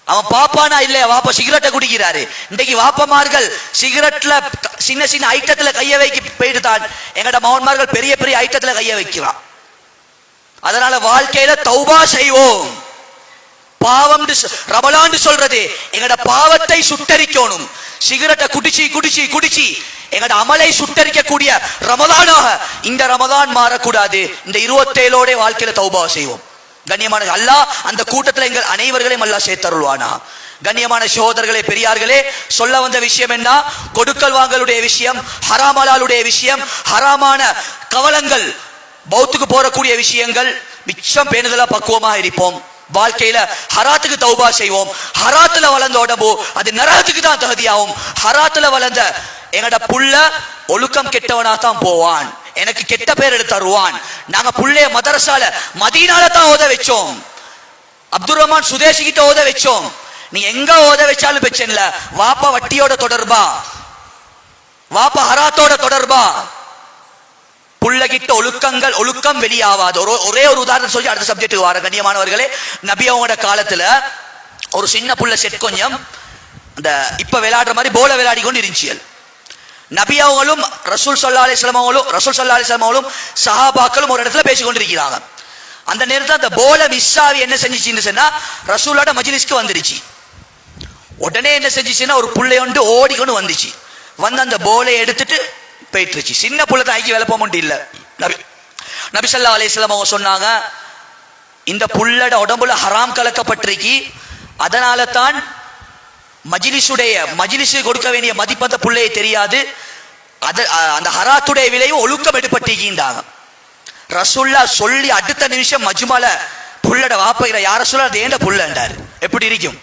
அவன் பாப்பானா இல்லையா, வாப்பா சிகரெட்டை குடிக்கிறாரு. இன்றைக்கு வாப்பமார்கள் சிகரெட்ல சின்ன சின்ன ஐட்டத்துல கைய வைக்க போயிட்டு தான் எங்கட மகன்மார்கள் பெரிய பெரிய ஐட்டத்துல கைய வைக்கிறான். அதனால வாழ்க்கையில தௌபா செய்வோம். பாவம் ரமலான் சொல்றது எங்கட பாவத்தை சுட்டரிக்கணும். சிகரெட்டை குடிச்சு குடிச்சு குடிச்சு எங்கட அமலை சுட்டரிக்கக்கூடிய ரமலானாக இந்த ரமலான் மாறக்கூடாது. இந்த 27ஓட வாழ்க்கையில தௌபா செய்வோம். கண்ணியமான அல்லாஹ் அந்த கூட்டத்தில் எங்கள் அனைவர்களையும் அல்லாஹ் சேர்த்தருள்வானா. கண்ணியமான சகோதரர்களே, பெரியார்களே, சொல்ல வந்த விஷயம் என்ன? கொடுக்கல் வாங்கலுடைய விஷயம், ஹராமலாலுடைய விஷயம், ஹராமான கவலங்கள், பௌத்துக்கு போறக்கூடிய விஷயங்கள் மிச்சம் பேணுதலா பக்குவமாக இருப்போம். வாழ்க்கையில ஹராத்துக்கு தௌபா செய்வோம். ஹராத்துல வளர்ந்த உடம்பு அது நரகத்துக்கு தான் தகுதியாகும். ஹராத்துல வளர்ந்த எங்கட புள்ள ஒழுக்கம் கெட்டவனா தான் போவான், எனக்கு கெட்ட பேர் எடுத்து தருவான். நாங்க புள்ளைய மதரசால மதீனால தான் ஓத வச்சோம், அப்துல் ரஹ்மான் சுதேசி கிட்ட ஓத வச்சோம். நீ எங்க ஓத வச்சாலும் பிரச்சனை இல்ல, வாப்பா வட்டியோட தொடர்பா வாப்பா ஹராத்தோட தொடர்பா புள்ளகிட்ட ஒழுக்கம் வெளியாவாது. ஒரே ஒரு உதாரணம் சொல்லி அடுத்த சப்ஜெக்ட் வர. கண்ணியமானவர்களே, நபி அவங்களோட காலத்துல ஒரு சின்ன புள்ள செட் கொஞ்சம் இந்த இப்ப விளையாடுற மாதிரி போல விளையாடி கொண்டு இருந்துச்சு. நபி அவங்களும் ரசூல் ஸல்லல்லாஹு அலைஹி வஸல்லம் அவங்களும் சஹாபாக்களும் ஒரு இடத்துல பேசி கொண்டிருக்கிறாங்க. அந்த நேரத்தில் அந்த போல மிஸ்ஸாவி என்ன செஞ்சிச்சுன்னு சொன்னா ரசூலோட மஜ்லிஸ்க்கு வந்துருச்சு. உடனே என்ன செஞ்சிச்சுன்னா ஒரு புள்ளையொண்டு ஓடிக்கொண்டு வந்துச்சு. வந்து அந்த போலை எடுத்துட்டு போயிட்டுருச்சு. சின்ன புள்ள தான் ஐக்கி விளப்ப மட்டும் இல்லை. நபி ஸல்லல்லாஹு அலைஹி வஸல்லம் அவங்க சொன்னாங்க, இந்த புள்ளட உடம்புல ஹராம் கலக்கப்பட்டிருக்கி, அதனால தான் மஜ்லிஸு கொடுக்க வேண்டிய மதிப்பு அந்த புள்ளையை தெரியாது, அந்த ஹராத்துடைய விலையும் ஒழுக்கம் எடுப்பட்டிருக்கின்றாங்க. ரசூல்லா சொல்லி அடுத்த நிமிஷம் மஜ்மால புள்ளட வாப்பையில யார சொல்ல அது ஏண்ட புள்ளண்டாரு. எப்படி இருக்கும்?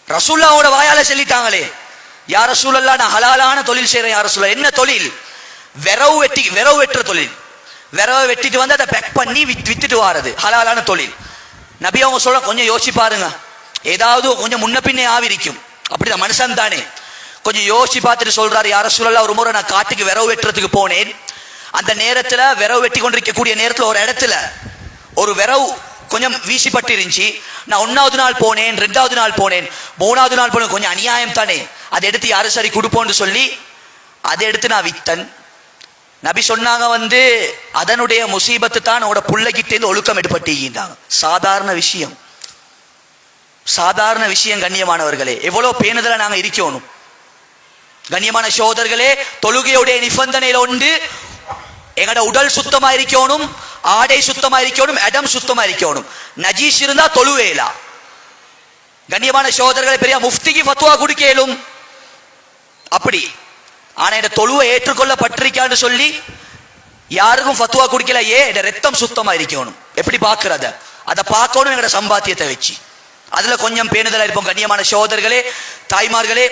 ரசூல்லாவோட வாயால சொல்லிட்டாங்களே, யார சூழல்லா நான் ஹலாலான தொழில் செய்யறேன். யார சூழல் என்ன தொழில்? விரவு வெட்டுற தொழில். விரவை வெட்டிட்டு வந்து அதை பேக் பண்ணி வித்துட்டு வாரது ஹலாலான தொழில். நபி அவங்க சொல்ல கொஞ்சம் யோசிச்சு பாருங்க, ஏதாவது கொஞ்சம் முன்ன பின்னே ஆவிரிக்கும். அப்படிதான் மனுஷன் தானே. கொஞ்சம் யோசிச்சு பார்த்துட்டு சொல்றாரு, யார சூழல்லா ஒரு முறை நான் காட்டுக்கு விரவு வெட்டுறதுக்கு போனேன். அந்த நேரத்துல விரவு வெட்டி கொண்டிருக்கக்கூடிய நேரத்துல ஒரு இடத்துல ஒரு விரவு கொஞ்சம் வீசிப்பட்டு இருந்துச்சு. நான் 1வது நாள் போனேன், 2வது நாள் போனேன், 3வது நாள் போனேன். கொஞ்சம் அநியாயம் தானே, அதை எடுத்து யாரு சரி கொடுப்போன்னு சொல்லி அதை எடுத்து நான் வித்தன். நபி சொன்னாங்க வந்து அதனுடைய முசீபத்து தான் உங்களோட புள்ளைகிட்டேருந்து ஒழுக்கம் எடுப்பட்டிருந்தாங்க. சாதாரண விஷயம் கண்ணியமானவர்களே. எவ்வளவு பேணுதலா நாங்க இருக்கணும் கண்ணியமான சகோதரர்களே. தொழுகையுடைய நிபந்தனையில உண்டு எங்கட உடல் சுத்தமா இருக்கணும், ஆடை சுத்தமா இருக்கணும், இடம் சுத்தமா இருக்கணும். நஜீஸ் இருந்தா தொழுவேலா. கண்ணியமான சகோதரர்களை பெரிய முஃப்திக்கு ஃபத்வா கொடுக்கலும் அப்படி. ஆனா இந்த தொழுவை ஏற்றுக்கொள்ளப்பட்டிருக்கான்னு சொல்லி யாருக்கும் ஃபத்வா கொடுக்கல. இந்த ரத்தம் சுத்தமா இருக்கணும். எப்படி பாக்குறத அதை பார்க்கணும் எங்கட சம்பாத்தியத்தை வச்சு. அதுல கொஞ்சம் பேணுதலா இருப்போம் கண்ணியமான சகோதரர்களே, தாய்மார்களே.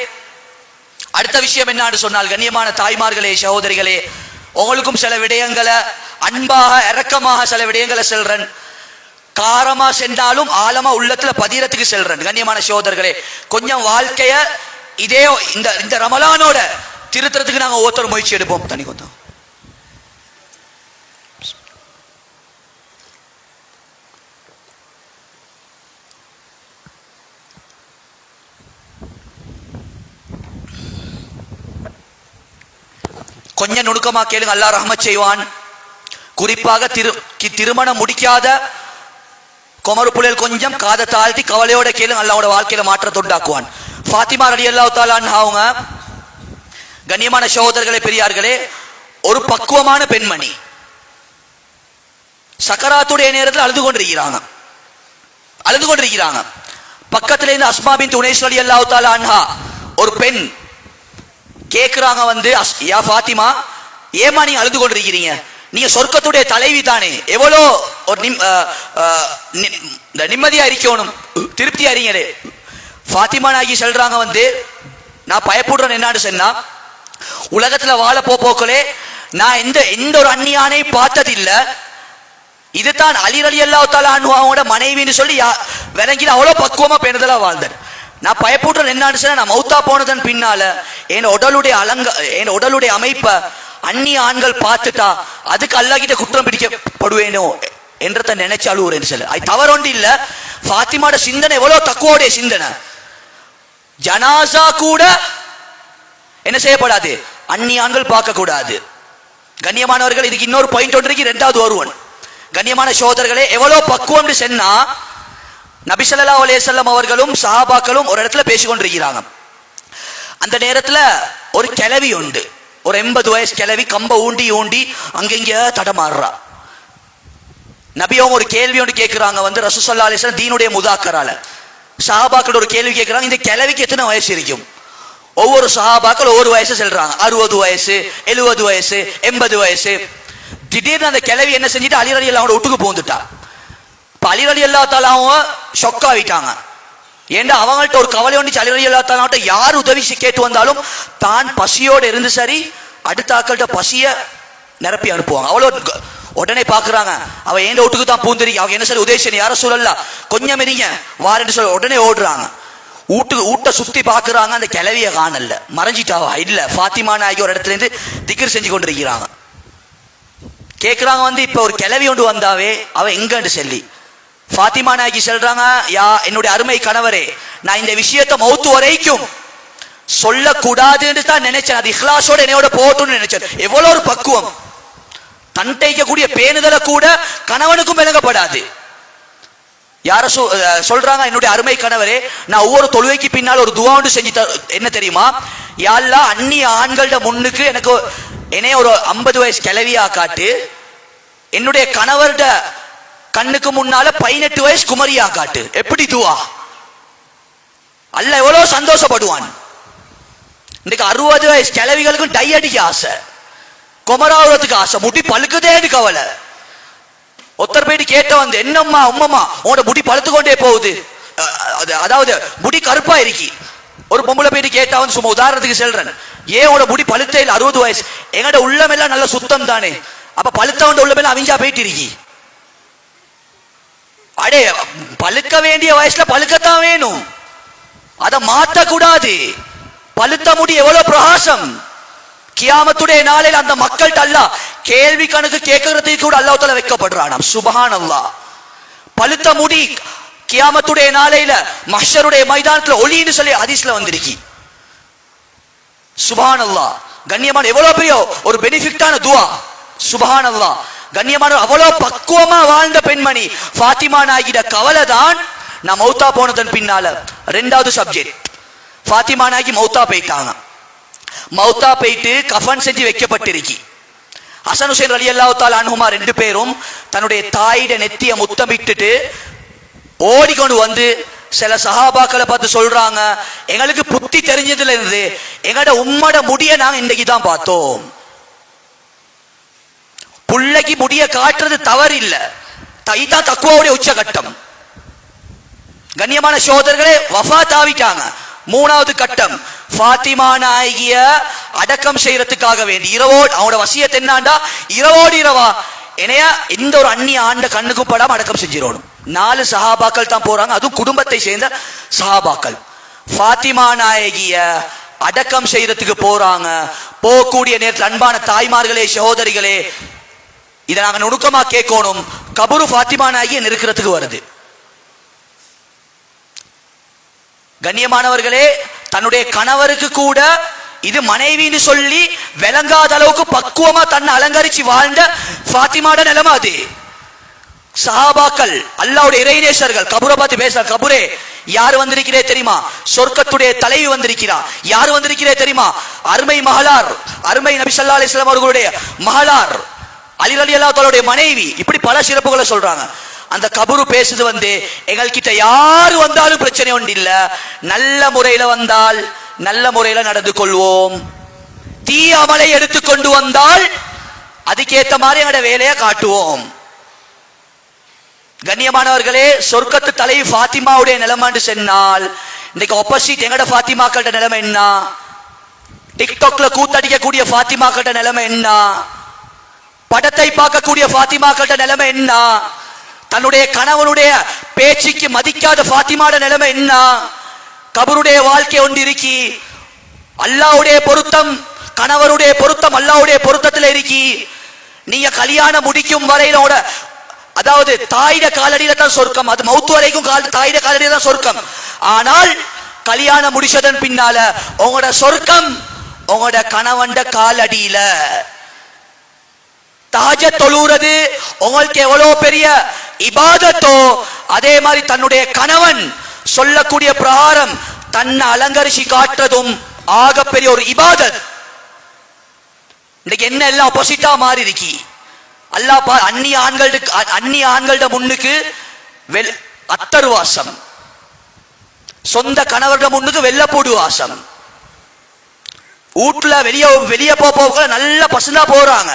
அடுத்த விஷயம் என்னன்னு சொன்னால் கண்ணியமான தாய்மார்களே, சகோதரிகளே, உங்களுக்கும் சில விடயங்களை அன்பாக இரக்கமாக சில விடயங்களை செல்றேன். காரமா சென்றாலும் ஆழமா உள்ளத்துல பதிரத்துக்கு செல்றேன். கண்ணியமான சகோதரர்களே, கொஞ்சம் வாழ்க்கைய இதே இந்த ரமலானோட திருத்தறதுக்கு நாங்க ஒவ்வொருத்தரும் முயற்சி எடுப்போம். தனி கொஞ்சம் கொஞ்சம் நுணுக்கமா கேளுங்க, அல்லாஹ் ரஹ்மத் செய்வான். குறிப்பாக திருமணம் முடிக்காத குமரு புள்ளைகள் கொஞ்சம் காதை தாழ்த்தி கவலையோட கேளுங்க, அல்லாஹ்வோட வாழ்க்கையில மாற்றத்தை உண்டாக்குவான். ஃபாத்திமா ரலியல்லாஹு தஆலா அன்ஹா அவங்க கண்ணியமான சகோதரர்களே, பெரியார்களே, ஒரு பக்குவமான பெண்மணி சக்கராத்துடைய நேரத்தில் அழுது கொண்டிருக்கிறாங்க. பக்கத்துல இருந்து அஸ்மா பின்த் உனைஸ் ரலியல்லாஹு தஆலா அன்ஹா ஒரு பெண் கேக்குறாங்க வந்து, யா ஃபாத்திமா, ஏமா நீங்க அழுது கொண்டிருக்கிறீங்க? நீங்க சொர்க்கத்துடைய தலைவி தானே, எவ்வளோ ஒரு நிம்மதியா இருக்கணும், திருப்தியா இருங்களே. ஃபாத்திமா நாயகி சொல்றாங்க வந்து, நான் பயப்படுறேன் என்னன்னு சொன்னா, உலகத்துல வாழ போக்களே நான் எந்த ஒரு அந்நியானை பார்த்ததில்லை. இதுதான் அலி ரலியல்லாஹு தஆலா அன்ஹுவோட மனைவின்னு சொல்லி விளங்கின அவ்வளவு பக்குவமா பேணுதலா வாழ்ந்தார். நான் பயப்படுறேன் என்னன்னு சொன்னா, நான் மௌத்தா போனதன் பின்னால என் உடலுடைய அமைப்பை அந்நிய ஆண்கள் பார்த்துட்டா அதுக்கு அல்லாஹ் கிட்ட குற்றம் பிடிக்கப்படுவேனோ என்றத நினைச்சு அழுவுறேன்னு சொல்லு. அது தவறொண்டு இல்ல. ஃபாத்திமாவோட சிந்தனை எவ்வளவு தக்குவோடைய சிந்தனை. ஜனாசா கூட என்ன செய்யப்படாது, அந்நிய ஆண்கள் பார்க்க கூடாது. கண்ணியமானவர்கள், இதுக்கு இன்னொரு பாயிண்ட் ஒன்று இருக்கு, 2வது ஒருவன். கண்ணியமான சகோதரர்களே, எவ்வளவு பக்குவம் சொன்னா, நபி ஸல்லல்லாஹு அலைஹி வஸல்லம் அவர்களும் சஹாபாக்களும் ஒரு இடத்துல பேசிக்கொண்டிருக்கிறாங்க. அந்த நேரத்துல ஒரு கிழவி உண்டு, ஒரு 80 வயசு கிழவி, கம்ப ஊண்டி அங்கங்க தடமாறுறா. நபி அவங்க ஒரு கேள்வி ஒன்று கேட்கிறாங்க வந்து, ரசூல் ஸல்லல்லாஹு அலைஹி வஸல்லம் தீனுடைய முதாக்கரால சஹாபாக்கள் ஒரு கேள்வி கேட்கிறாங்க, இந்த கிழவிக்கு எத்தனை வயசு இருக்கும்? ஒவ்வொரு சஹாபாக்கள் ஒவ்வொரு வயசு சொல்றாங்க, 60 வயசு, 70 வயசு, 80 வயசு. திடீர்னு அந்த கிழவி என்ன செஞ்சுட்டு அலி ரலியல்லாஹு வீட்டுக்கு போந்துட்டா. இப்ப அலி ரலியல்லாஹு தஆலா ஷொக் ஆகிட்டாங்க. ஏண்டா அவங்கள்ட்ட ஒரு கவலை ஒன்று, அலி ரலியல்லாஹு தஆலா யார் உதவி கேட்டு வந்தாலும் தான் பசியோடு இருந்து சரி அடுத்த ஆக்கள்கிட்ட பசிய நிரப்பி அனுப்புவாங்க. அவ்வளோ உடனே பாக்குறாங்க, அவ ஏண்ட வீட்டுக்கு தான் பூந்திரி, அவங்க என்ன சரி உதவி செய்ய யார சொல்லல, கொஞ்சம் இருங்க வாரன்னு சொல்லி உடனே ஓடுறாங்க. ஊட்ட சுத்தி பாக்குறாங்க, அந்த கிளவிய காணல, மறைஞ்சிட்டாவா இல்ல. ஃபாத்திமா நாயகி ஒரு இடத்துல இருந்து திக்ர் செஞ்சு கொண்டிருக்கிறாங்க. கேக்குறாங்க வந்து இப்ப ஒரு கிளவி ஒன்று வந்தாவே அவ எங்கன்னு சொல்லி. ஃபாத்திமா நாயகி சொல்றாங்க, யா என்னுடைய அருமை கணவரே, நான் இந்த விஷயத்தை மௌத்து வரைக்கும் சொல்லக்கூடாதுன்னு தான் நினைச்சேன். அது இஹ்லாஸோட என்னையோட போட்டுன்னு நினைச்சேன். எவ்வளவு ஒரு பக்குவம்! தன்டைக்கக்கூடிய பேணுதலை கூட கணவனுக்கும் விளங்கப்படாது. யார சொல்றாங்க, என்னுடைய அருமை கணவரே, நான் ஒவ்வொரு தொழுகைக்கு பின்னால் ஒரு துவா ஒன்று செஞ்சு என்ன தெரியுமா, யா அல்லாஹ் அந்நிய ஆண்களோட முன்னுக்கு எனக்கு என்னைய ஒரு 50 வயசு கிளவியா காட்டு, என்னுடைய கணவர்ட கண்ணுக்கு முன்னால 18 வயசு குமரியா காட்டு. எப்படி துவா! அல்லாஹ் எவ்வளவு சந்தோஷப்படுவான். இன்னைக்கு 60 வயசு கிளவிகளுக்கும் டை அடிக்க ஆசை, குமராவதுக்கு ஆசை, முடி பழுக்குதேன்னு கவலை. ஒருத்தர் போயிட்டு கேட்ட வந்து, என்னம்மா உம்மம்மா உன்னோட முடி பழுத்து கொண்டே போகுது, அதாவது முடி கருப்பா இருக்கி. ஒரு பொம்பளை போயிட்டு கேட்டா வந்து, சும்மா உதாரணத்துக்கு சொல்றேன், ஏன் உன்னோட முடி பழுத்தே இல்லை, 60 வயசு, எங்கட உள்ளமெல்லாம் நல்ல சுத்தம் தானே, அப்ப பழுத்தவண்ட உள்ளமெல்லாம் அவிஞ்சா போயிட்டு இருக்கி. அடே, பழுக்க வேண்டிய வயசுல பழுக்கத்தான் வேணும், அதை மாத்த கூடாது. பழுத்த முடி எவ்வளவு பிரகாசம்! கியாமத்துடைய நாளில் அந்த மக்கள்கிட்ட அல்லாஹ் கேள்வி கணக்கு கேட்கறதுக்கு கூட அல்லாஹ் தஆலா வைக்கப்படுறானாம். சுப்ஹானல்லாஹ். பழுத்த முடி கியாமத்துடைய நாளையில மஹ்ஷருடைய மைதானத்துல ஒளின்னு சொல்லி ஹதீஸ்ல வந்திருக்கு. சுப்ஹானல்லாஹ். கண்ணியமான எவ்வளவு பெரிய ஒரு பெனிஃபிட்டான துஆ. சுப்ஹானல்லாஹ். கண்ணியமான அவ்வளவு பக்குவமா வாழ்ந்த பெண்மணி ஃபாத்திமா நாயகிட கவலை தான் நான் மௌத்தா போனதன் பின்னால. ரெண்டாவது சப்ஜெக்ட், ஃபாத்திமா நாயகி மௌத்தா போயிட்டாங்க. மௌத்தா போயிட்டு கஃபன் செஞ்சு வைக்கப்பட்டிருக்கி. ஹசன் ஹுசைன் ரலியல்லாஹு தஆலா அன்ஹுமா 2 பேரும் தன்னுடைய தாயிட நெத்திய முத்தமிட்டுட்டு ஓடிக்கொண்டு வந்து சில சஹாபாக்களை பார்த்து சொல்றாங்க, எங்களுக்கு புத்தி தெரிஞ்சதுல இருந்து எங்களோட உம்மட முடிய நாங்க இன்னைக்கு தான் பார்த்தோம். புள்ளைக்கு முடிய காட்டுறது தவறு இல்ல, இதுதான் தக்வாவுடைய உச்சகட்டம். கண்ணியமான சகோதரர்களே, வஃபாத் ஆவிட்டாங்க. 3வது கட்டம், ஃபாத்திமா நாயகிய அடக்கம் செய்யறதுக்காக வேண்டி இரவோடு, அவனோட வசியத் என்னாண்டா, இரவோடு இரவா என்னைய இந்த ஒரு அந்நிய ஆண்ட கண்ணுக்கு படாம அடக்கம் செஞ்சிடணும். 4 சஹாபாக்கள் தான் போறாங்க, அதுவும் குடும்பத்தை சேர்ந்த சஹாபாக்கள். ஃபாத்திமா நாயகிய அடக்கம் செய்யறதுக்கு போறாங்க. போகக்கூடிய நேரத்தில் அன்பான தாய்மார்களே, சகோதரிகளே, இதை நாங்க நுணுக்கமா கேட்கணும். கபரு ஃபாத்திமா நாயகிய நெருக்கிறதுக்கு வருது. கண்ணியமானவர்களே, தன்னுடைய கணவருக்கு கூட இது மனைவின்னு சொல்லி விளங்காத அளவுக்கு பக்குவமா தன்னை அலங்கரிச்சு வாழ்ந்த ஃபாத்திமாட நிலைமை அது. சஹாபாக்கள், அல்லாஹ்வுடைய இறைநேசர்கள் கபரை பார்த்து பேச, கபரே யார் வந்திருக்கிறே தெரியுமா? சொர்க்கத்துடைய தலைவி வந்திருக்கிறா. யார் வந்திருக்கிறே தெரியுமா? அருமை மகளார், அருமை நபி ஸல்லல்லாஹு அலைஹி வஸல்லம் அவர்களுடைய மகளார், அலி ரலியல்லாஹு தஆலாவுடைய மனைவி. இப்படி பல சிறப்புகளை சொல்றாங்க. அந்த கபரு பேசுது வந்து, எங்கள்கிட்ட யாரு வந்தாலும் பிரச்சனை ஒன்று இல்ல, நல்ல முறையில வந்தால் நல்ல முறையில நடந்து கொள்வோம், தீய அமலை எடுத்துக்கொண்டு வந்தால் அதுக்கேற்ற மாதிரி எங்களோட வேலையை காட்டுவோம். கண்ணியமானவர்களே, சொர்க்கத்து தலைவி ஃபாத்திமாவுடைய நிலைமைன்னு சொன்னால், இன்னைக்கு ஆப்போசிட் எங்கட ஃபாத்திமாக்களோட நிலைமை என்ன? டிக்டாக்ல கூத்தடிக்கக்கூடிய ஃபாத்திமாக்களோட நிலைமை என்ன? படத்தை பார்க்கக்கூடிய ஃபாத்திமாக்களோட நிலைமை என்ன? தன்னுடைய கணவனுடைய பேச்சுக்கு மதிக்காத ஃபாத்திமாட நிலைமை என்ன? கபருடைய வாழ்க்கை ஒன்று இருக்கி, அல்லாஹ்வுடைய பொருத்தம், கணவருடைய பொருத்தம் அல்லாஹ்வுடைய பொருத்தத்தில் இருக்கி. நீங்க கல்யாணம் முடிக்கும் வரையிலோட, அதாவது தாயிட காலடியில தான் சொர்க்கம், அது மௌத்து வரைக்கும் தாயிட காலடியில தான் சொர்க்கம். ஆனால் கல்யாணம் முடிச்சதன் பின்னால உங்களோட சொர்க்கம் உங்களோட கணவன்ட காலடியில. தஹஜ்ஜத் தொழுறது உங்களுக்கு எவ்வளவு பெரிய இபாதத்தோ, அதே மாதிரி தன்னுடைய கணவன் சொல்லக்கூடிய பிரகாரம் தன்னை அலங்கரிச்சு காட்டுறதும் ஆகப்பெரிய ஒரு இபாதத். இன்னைக்கு என்ன எல்லாம் ஆப்போசிட்டா மாறி இருக்கி. அல்லாஹ் அந்நிய ஆண்களோட முன்னுக்கு அத்தர் வாசம், சொந்த கணவரோட முன்னுக்கு வெள்ளப்பூடு வாசம். வீட்டுல வெளியே போக நல்ல பசந்தா போறாங்க.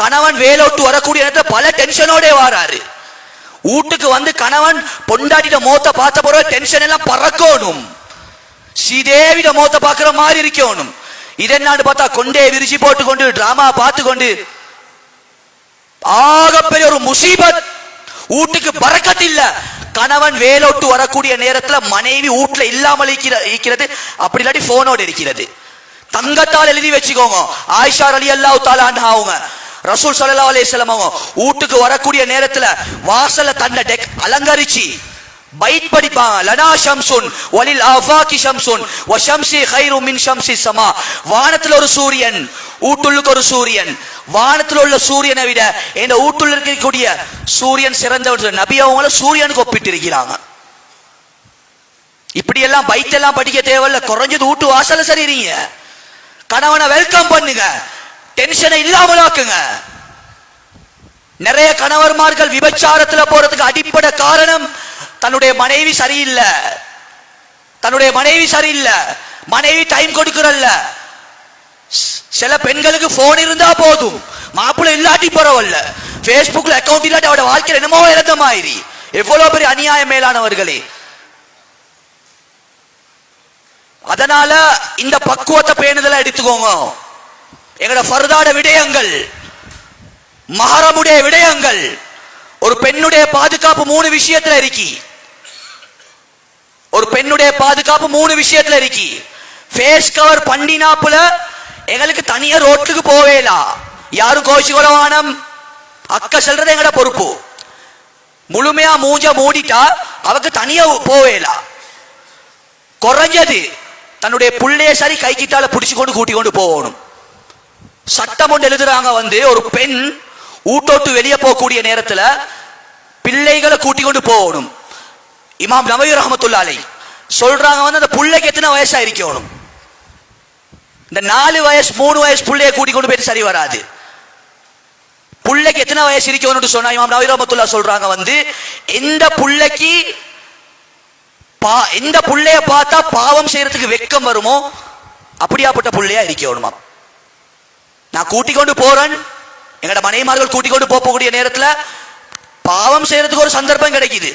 கணவன் வேலை விட்டு வரக்கூடிய நேரத்தில் பல டென்ஷனோட வாராரு. வீட்டுக்கு வந்து கணவன் பொண்டாட்டிட மோத்த பார்த்த போற டென்ஷன் எல்லாம் பறக்கணும், ஸ்ரீதேவிட மோத்த பார்க்கிற மாதிரி இருக்கணும். இதென்னான்னு பார்த்தா கொண்டே விரிச்சு போட்டு கொண்டு டிராமா பார்த்து கொண்டு ஆகப்பெரிய ஒரு முசீபத். வீட்டுக்கு பறக்கத் இல்ல, கணவன் வேலோட்டு வரக்கூடிய நேரத்துல மனைவி வீட்டுல இல்லாமல் இருக்கிறது, அப்படி இல்லாட்டி போனோடு இருக்கிறது. தங்கத்தால் எழுதி வச்சுக்கோங்க. ஆயிஷா ரலியல்லாஹு தஆலா அன்ஹா அவங்க ரசூல் ஸல்லல்லாஹு அலைஹி வஸல்லம் அவங்க வீட்டுக்கு வரக்கூடிய நேரத்துல வாசல்ல தன்னை அலங்கரிச்சு பைத் படிப்பாங்க. லனா ஷம்சுன் வலில் ஆஃபாகி ஷம்சுன் வ ஷம்சி கைரு மின் ஷம்சி ஸமா. வானத்துல ஒரு சூரியன், ஊட்டுள்ளுக்கு ஒரு சூரியன். வானத்துல உள்ள சூரியனை விட இந்த ஊட்டுள்ள இருக்கக்கூடிய சூரியன் சிறந்தவர். நபி அவங்கள சூரியனுக்கு ஒப்பிட்டு இருக்கிறாங்க. இப்படி எல்லாம் பைத்தெல்லாம் படிக்க தேவையில்ல, குறைஞ்சது வீட்டு வாசல சரி இருங்க. கணவனை வெல்கம் பண்ணுங்க, டென்ஷனை இல்லாமலாக்குங்க. நிறைய கணவர்மார்கள் விபச்சாரத்துல போறதுக்கு அடிப்படை காரணம் தன்னுடைய மனைவி சரியில்லை, தன்னுடைய மனைவி சரியில்லை, மனைவி டைம் கொடுக்கறல்ல. சில பெண்களுக்கு போன் இருந்தா போதும், மாப்பிள்ளை இல்லாட்டி பரவாயில்ல, பேஸ்புக்ல அக்கௌண்ட் இல்லாட்டி அவட வாழ்க்கையில் என்னமோ இழந்த மாதிரி. எவ்வளவு பெரிய அநியாயம் மேலானவர்களே. அதனால இந்த பக்குவத்தை பேணுதல எடுத்துக்கோங்க. எங்கட ஃபர்தாட விடயங்கள், மஹரமுடைய விடயங்கள், ஒரு பெண்ணுடைய பாதுகாப்பு 3 விஷயத்துல இருக்கி. ஒரு பெண்ணுடைய பாதுகாப்பு 3 விஷயத்துல இருக்கி. ஃபேஸ் கவர் பண்ணினாப்புல எங்களுக்கு தனியா ரோட்டுக்கு போவேலா, யாரும் கோஷிகோலவானம் அக்க சொல்றது எங்கட பொறுப்பு. முழுமையா மூஞ்ச மூடிட்டா அவக்கு தனியா போவேலா. குறைஞ்சது தன்னுடைய புள்ளைய சரி கை கிட்டால பிடிச்சு கொண்டு கூட்டி கொண்டு போகணும். சட்டம் ஒன்று எழுதுறாங்க, ஒரு பெண் ஊட்டோட்டு வெளியே போகக்கூடிய நேரத்துல பிள்ளைகளை கூட்டி கொண்டு போகணும். இமாம் நவவி ரஹ்மத்துல்லாஹி அலைஹி சொல்றாங்க, அந்த புள்ளைக்கு எத்தனை வயசா இருக்கணும். இந்த 4 வயசு 3 வயசு புள்ளைய கூட்டி கொண்டு போயிட்டு சரி வராது. புள்ளைக்கு எத்தனை வயசு இருக்கணும்னு சொன்னா இமாம் நவவி ரஹ்மத்துல்லாஹி சொல்றாங்க, எந்த புள்ளைக்கு எந்த புள்ளைய பார்த்தா பாவம் செய்யறதுக்கு வெக்கம் வருமோ அப்படியாப்பட்ட புள்ளையா இருக்கணுமா. நான் கூட்டிக் கொண்டு போறேன், எங்கட மனைவிமார்கள் கூட்டிக் கொண்டு போகக்கூடிய நேரத்துல பாவம் செய்யறதுக்கு ஒரு சந்தர்ப்பம் கிடைக்குது.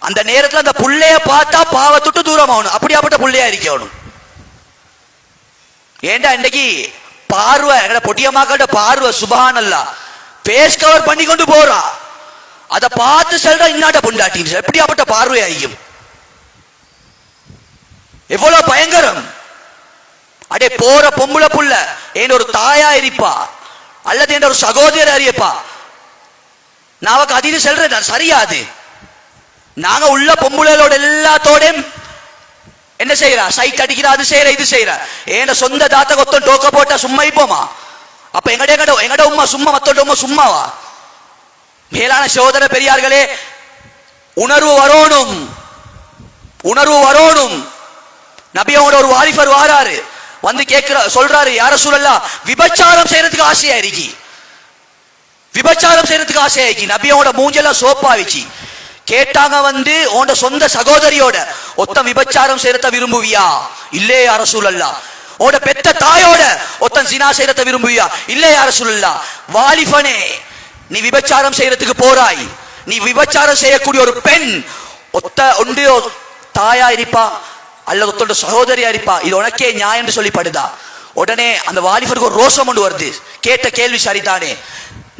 அந்த நேரத்துல அந்த புள்ளைய பார்த்தா பாவத்துட்டு தூரம் ஆகணும், அப்படியாப்பட்ட புள்ளையா இருக்கணும். ஏண்டா இன்னைக்கு பார்வை, எங்கட பொட்டியம்மாக்களோட பார்வை சுபஹானல்லாஹ், ஃபேஸ் கவர் பண்ணி கொண்டு போறா, அதை பார்த்து சொல்ற இன்னாட்ட பொண்டாட்டி, எப்படியாப்பட்ட பார்வை ஆகியும். எவ்வளவு பயங்கரம். அடே போற பொம்பளை புள்ள ஏன் ஒரு தாயா இருப்பா அல்லது என்ற ஒரு சகோதரர் அறியப்பா, நான் அதிக சொல்றேன் சரியாது. நாங்க உள்ள பொம்புளோட எல்லாத்தோட என்ன செய்யறா, சைட் அடிக்கிறா, அது செய்யற இது செய்யற. ஏன் சொந்த தாத்த கொத்தம் டோக்க போட்டா சும்மா இப்போமா? அப்ப எங்கட உம்மா சும்மா, மத்தோட உம்மா சும்மாவா? மேலான சகோதர பெரியார்களே, உணர்வு வரணும், உணர்வு வரணும். நபியோட ஒரு வாலிபர் வாராரு, கேட்கிற சொல்றாரு, யார ரசூலல்லாஹ் விபச்சாரம் செய்யறதுக்கு ஆசையா இருக்கி, விபச்சாரம் செய்யறதுக்கு ஆசையா இருக்கி. நபியோட மூஞ்செல்லாம் சோப்பா வச்சு கேட்டாங்க, உன்னோட சொந்த சகோதரியோட ஒத்த விபச்சாரம் செய்யறத விரும்புவியா? இல்லே யார ரசூலல்லாஹ். உன்னோட பெத்த தாயோட ஒத்தன் ஜினா செய்யறத விரும்புவியா? இல்லே யார ரசூலல்லாஹ். வாலிபனே, நீ விபச்சாரம் செய்யறதுக்கு போறாய், நீ விபச்சாரம் செய்யக்கூடிய ஒரு பெண் ஒத்த ஒன்று தாயா இருப்பா அல்லது ஒத்தோட சகோதரியா இருப்பா, இது உனக்கே நியாயம் என்று சொல்லி படுதா? உடனே அந்த வாலிபருக்கு ஒரு ரோஷம் கொண்டு வருது, கேட்ட கேள்வி சரிதானே.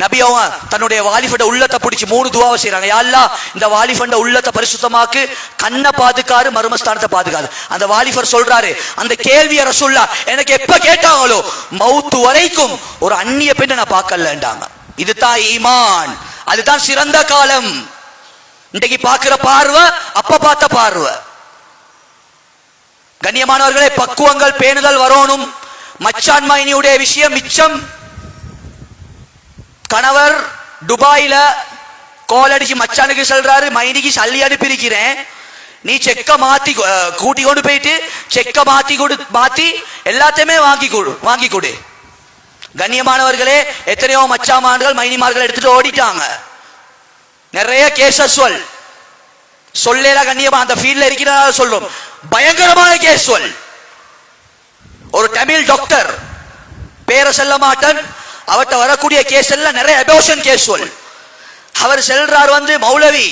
நபி அவங்க தன்னுடைய வாலிபட உள்ளத்தை பிடிச்சி 3 துவாவை செய்யறாங்க. யா அல்லாஹ், இந்த வாலிபண்ட உள்ளத்தை பரிசுத்தமாக்கு, கண்ணை பாதுகாரு, மர்மஸ்தானத்தை பாதுகாரு. அந்த வாலிபர் சொல்றாரு, அந்த கேள்வியை ரசூலுல்லாஹ் எனக்கு எப்ப கேட்டாங்களோ மவுத்து வரைக்கும் ஒரு அந்நிய பெண்ணை நான் பார்க்கலன்றாங்க. இதுதான் ஈமான், அதுதான் சிறந்த காலம். இன்றைக்கு பார்க்கிற பார்வை அப்ப பார்த்த பார்வை. கண்ணியமானவர்களே, பக்குவங்கள் பேணுதல் வரணும். மச்சான் மைனியுடைய விஷயம் மிச்சம். கணவர் துபாயில கோல் அடிச்சு மச்சானுக்கு சொல்றாரு, மைனிக்கு சல்லி அனுப்பி இருக்கிறேன், நீ செக்க மாத்தி கூட்டி கொண்டு போயிட்டு செக்க மாத்தி எல்லாத்தையுமே வாங்கி கொடு. கண்ணியமானவர்களே, எத்தனையோ மச்சாமான்கள் மைனிமார்கள் எடுத்துட்டு ஓடிட்டாங்க. நிறைய கேசஸ் சொல்லேல கண்ணியமா அந்த ஃபீல்ட்ல இருக்கிறனால சொல்லும், பயங்கரமான கேஸ் ஒரு தமிழ் டாக்டர், பேரை சொல்ல மாட்டேன், அவர்கிட்ட வரக்கூடிய கேஸ் எல்லாம் நிறைய அபோஷன் கேஸ் அவர் செல்றார், மௌலவி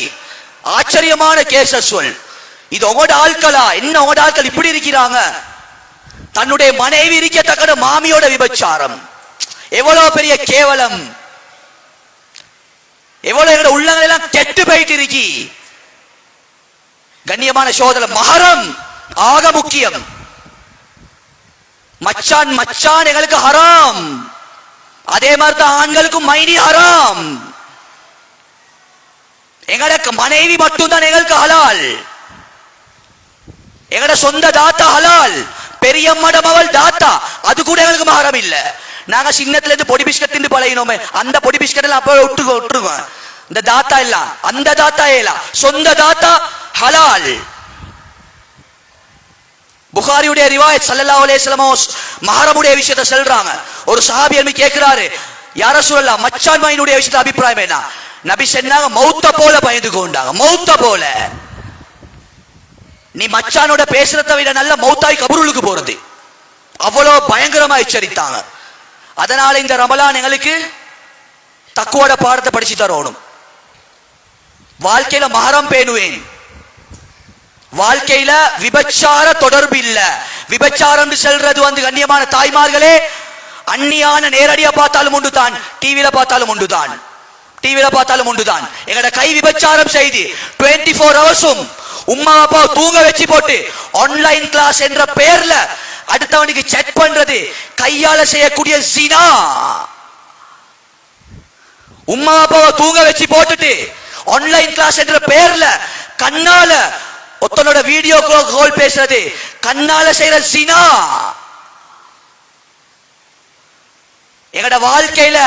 ஆச்சரியமான கேசஸ் இது உங்களோட ஆட்களா? என்ன உங்களோட ஆட்கள் இப்படி இருக்கிறாங்க? தன்னுடைய மனைவி இருக்கத்தக்க மாமியோட விபச்சாரம், எவ்வளவு பெரிய கேவலம், எவ்வளவு உள்ளங்கள் எல்லாம் கெட்டு போயிட்டு இருக்கி. கண்ணியமான சோதரர், மஹரம் ஆக முக்கியம். மச்சான் மச்சான் எங்களுக்கு ஹராம். அதே மாதிரி தான் ஆண்களுக்கும் மைனி ஹராம். எங்களுக்கு மனைவி மட்டும்தான் எங்களுக்கு ஹலால். எங்கட சொந்த தாத்தா ஹலால். பெரியம்மட மவள் தாத்தா, அது கூட எங்களுக்கு மஹரம் இல்ல. நாங்க சின்னத்துல இருந்து பொடி பிஸ்கட் தின்னு பழகினோமே, அந்த பொடி பிஸ்கட் எல்லாம் அப்ப விட்டுருங்க. இந்த தாத்தா இல்ல, அந்த தாத்தா இல்ல, சொந்த தாத்தா ஹலால். புகாரியுடைய ரிவாயத் ஸல்லல்லாஹு அலைஹி வஸல்லம் மஹரமுடைய விஷயத்தை சொல்றாங்க. ஒரு சஹாபி கேட்கிறாரு, யா ரசூலல்லாஹ் மச்சான் மைனுடைய விஷயத்துல அபிப்பிராயம் என்ன? நபி சொன்னாங்க, மௌத்த போல பயந்து கொண்டாங்க. மௌத்த போல. நீ மச்சானோட பேசுறத விட நல்ல மௌத்தாய் கபருளுக்கு போறது. அவ்வளவு பயங்கரமா எச்சரித்தாங்க. அதனால இந்த ரமலான் எங்களுக்கு தக்குவோட பாடத்தை படிச்சு தரணும். வாழ்க்கையில மஹரம் பேணுவேன். வாழ்க்கையில விபச்சார தொடர்பு இல்ல. விபச்சாரம் செல்றது கண்ணியமான தாய்மார்களே, அந்நியான நேரடியா பார்த்தாலும் உண்டு தான், டிவியில பார்த்தாலும் உண்டு தான். டிவியில பார்த்தாலும் உண்டு தான். எங்கட கை விபச்சாரம் செய்து 24 ஹவர்ஸும் உம்மா அப்பா தூங்க வச்சு போட்டு ஆன்லைன் கிளாஸ் என்ற பெயர்ல அடுத்தவனுக்கு செக் பண்றது கையால செய்யக்கூடிய ஜினா. உம்மா அப்பாவை தூங்க வச்சு போட்டுட்டு ஆன்லைன் கிளாஸ் என்ற பெயர்ல கண்ணால ஒருத்தனோட வீடியோ கால் பேசுறது கண்ணால செய்யற ஜினா. எங்கட வாழ்க்கையில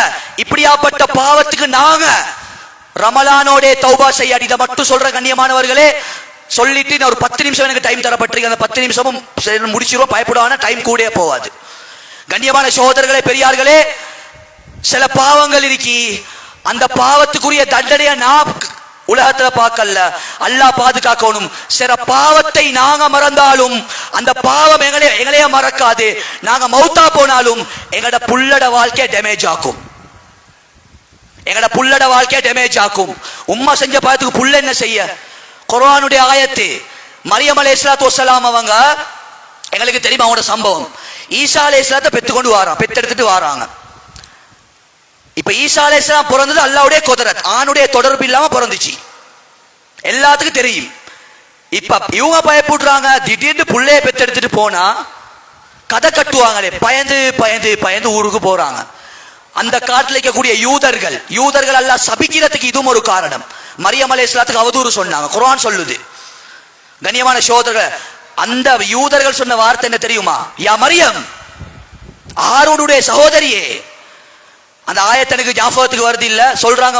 இப்படியாப்பட்ட பாவத்துக்கு நாங்க ரமலானோட தௌபா செய்ய இதை மட்டும் சொல்ற கண்ணியமானவர்களே. சொல்லிட்டு ஒரு 10 நிமிஷம் எனக்கு டைம் தரப்பட்டிருக்கு. அந்த 10 நிமிஷமும் முடிச்சிருவோம். பயப்படுவான டைம் கூட போவாது. கண்ணியமான சகோதரர்களே, பெரியார்களே, சில பாவங்கள் இருக்கி, அந்த பாவத்துக்குரிய தண்டனையை நான் உலகத்துல பார்க்கல, அல்லாஹ் பாதுகாக்கணும். சில பாவத்தை நாங்க மறந்தாலும் அந்த பாவம் எங்களையே மறக்காது. நாங்க மௌத்தா போனாலும் எங்கட புள்ளட வாழ்க்கையை டேமேஜ் ஆக்கும். எங்கட புள்ளட வாழ்க்கையை டேமேஜ் ஆக்கும். உம்மா செஞ்ச பாவத்துக்கு புள்ள என்ன செய்ய? குர்ஆனுடைய ஆயத்து, மரியம் அலைஹிஸ்ஸலாத்து வஸ்ஸலாம் அவங்க, எங்களுக்கு தெரியும் அவங்களோட சம்பவம். ஈசா அலைஹிஸ்ஸலாத்தை பெத்தெடுத்துட்டு வாராங்க. இப்ப ஈசா அலைஹிஸ்ஸலாம் பிறந்தது அல்லாஹ்வுடைய குதரத், ஆணுடைய தொடர்பு இல்லாம பிறந்துச்சு, எல்லாத்துக்கும் தெரியும். இப்ப இவங்க பயப்படுறாங்க, திடீர்னு புள்ளைய பெத்தெடுத்துட்டு போனா கதை கட்டுவாங்களே, பயந்து பயந்து பயந்து ஊருக்கு போறாங்க. அந்த காட்டில் இருக்கக்கூடிய யூதர்கள் அல்லாஹ் சபிக்கிறதுக்கு இதுவும் ஒரு காரணம். மரியம் அலைஹிஸ்ஸலாத்துக்கு அவதூறு சொன்னாங்க, குர்ஆன் சொல்லுது. கண்ணியமான சகோதரர்கள், அந்த யூதர்கள் சொன்ன வார்த்தை என்ன தெரியுமா? யா மரியம், ஆரோனுடைய சகோதரியே. அந்த ஆயத்து எனக்கு ஞாபகத்துக்கு வருது இல்ல. சொல்றாங்க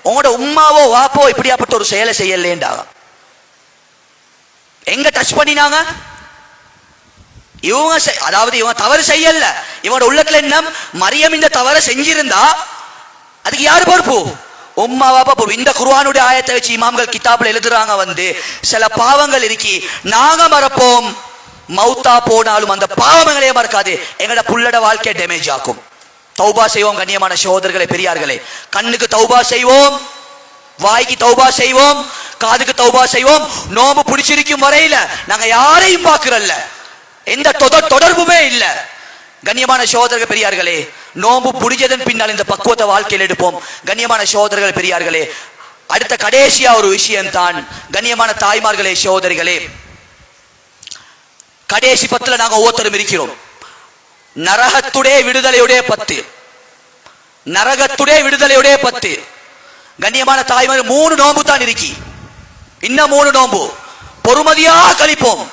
உங்களோட உம்மாவோ வாப்போ இப்படியாப்பட்ட ஒரு செயலை செய்யலேண்டாங்க. எங்க டச் பண்ணினாங்க? இவங்க அதாவது இவங்க தவறு செய்யல, இவனோட உள்ளத்துல என்ன, மரியம் இந்த தவறு செஞ்சிருந்தா அதுக்கு யாரு பொறுப்பு? உம்மா வாப்பா பொறுப்பு. இந்த குர்ஆனுடைய ஆயத்தை வச்சு இமாம்கள் கிதாப்ல எழுதுறாங்க, சில பாவங்கள் இருக்கி நாங்க மறப்போம், மௌத்தா போனாலும் அந்த பாவங்களே மறக்காது, எங்கட புள்ளட வாழ்க்கையை டேமேஜ் ஆக்கும். தௌபா செய்வோம் கண்ணியமான சகோதரர்களே, பெரியார்களே. கண்ணுக்கு தௌபா செய்வோம், வாய்க்கு தௌபா செய்வோம், காதுக்கு தௌபா செய்வோம். நோம்பு பிடிச்சிருக்கும் வரையில நாங்க யாரையும் பார்க்கிறல்ல, எந்த தொடர்புமே இல்ல. கண்ணியமான சகோதரர்கள் பெரியார்களே, நோம்பு புடிச்சதன் பின்னால் இந்த பக்குவத்தை வாழ்க்கையில் எடுப்போம். கண்ணியமான சகோதரர்கள் பெரியார்களே, அடுத்த கடைசியா ஒரு விஷயம் தான் கண்ணியமான தாய்மார்களே சகோதரிகளே, கடைசி 10 நாங்க ஒவ்வொருத்தரும் இருக்கிறோம். நரகத்துடைய விடுதலையுடைய 10, நரகத்துடைய விடுதலையுடைய 10. கண்ணியமான தாய்மார், 3 நோம்பு தான் இருக்கி, இன்னும் 3 நோம்பு பொறுமதியாக கழிப்போம்.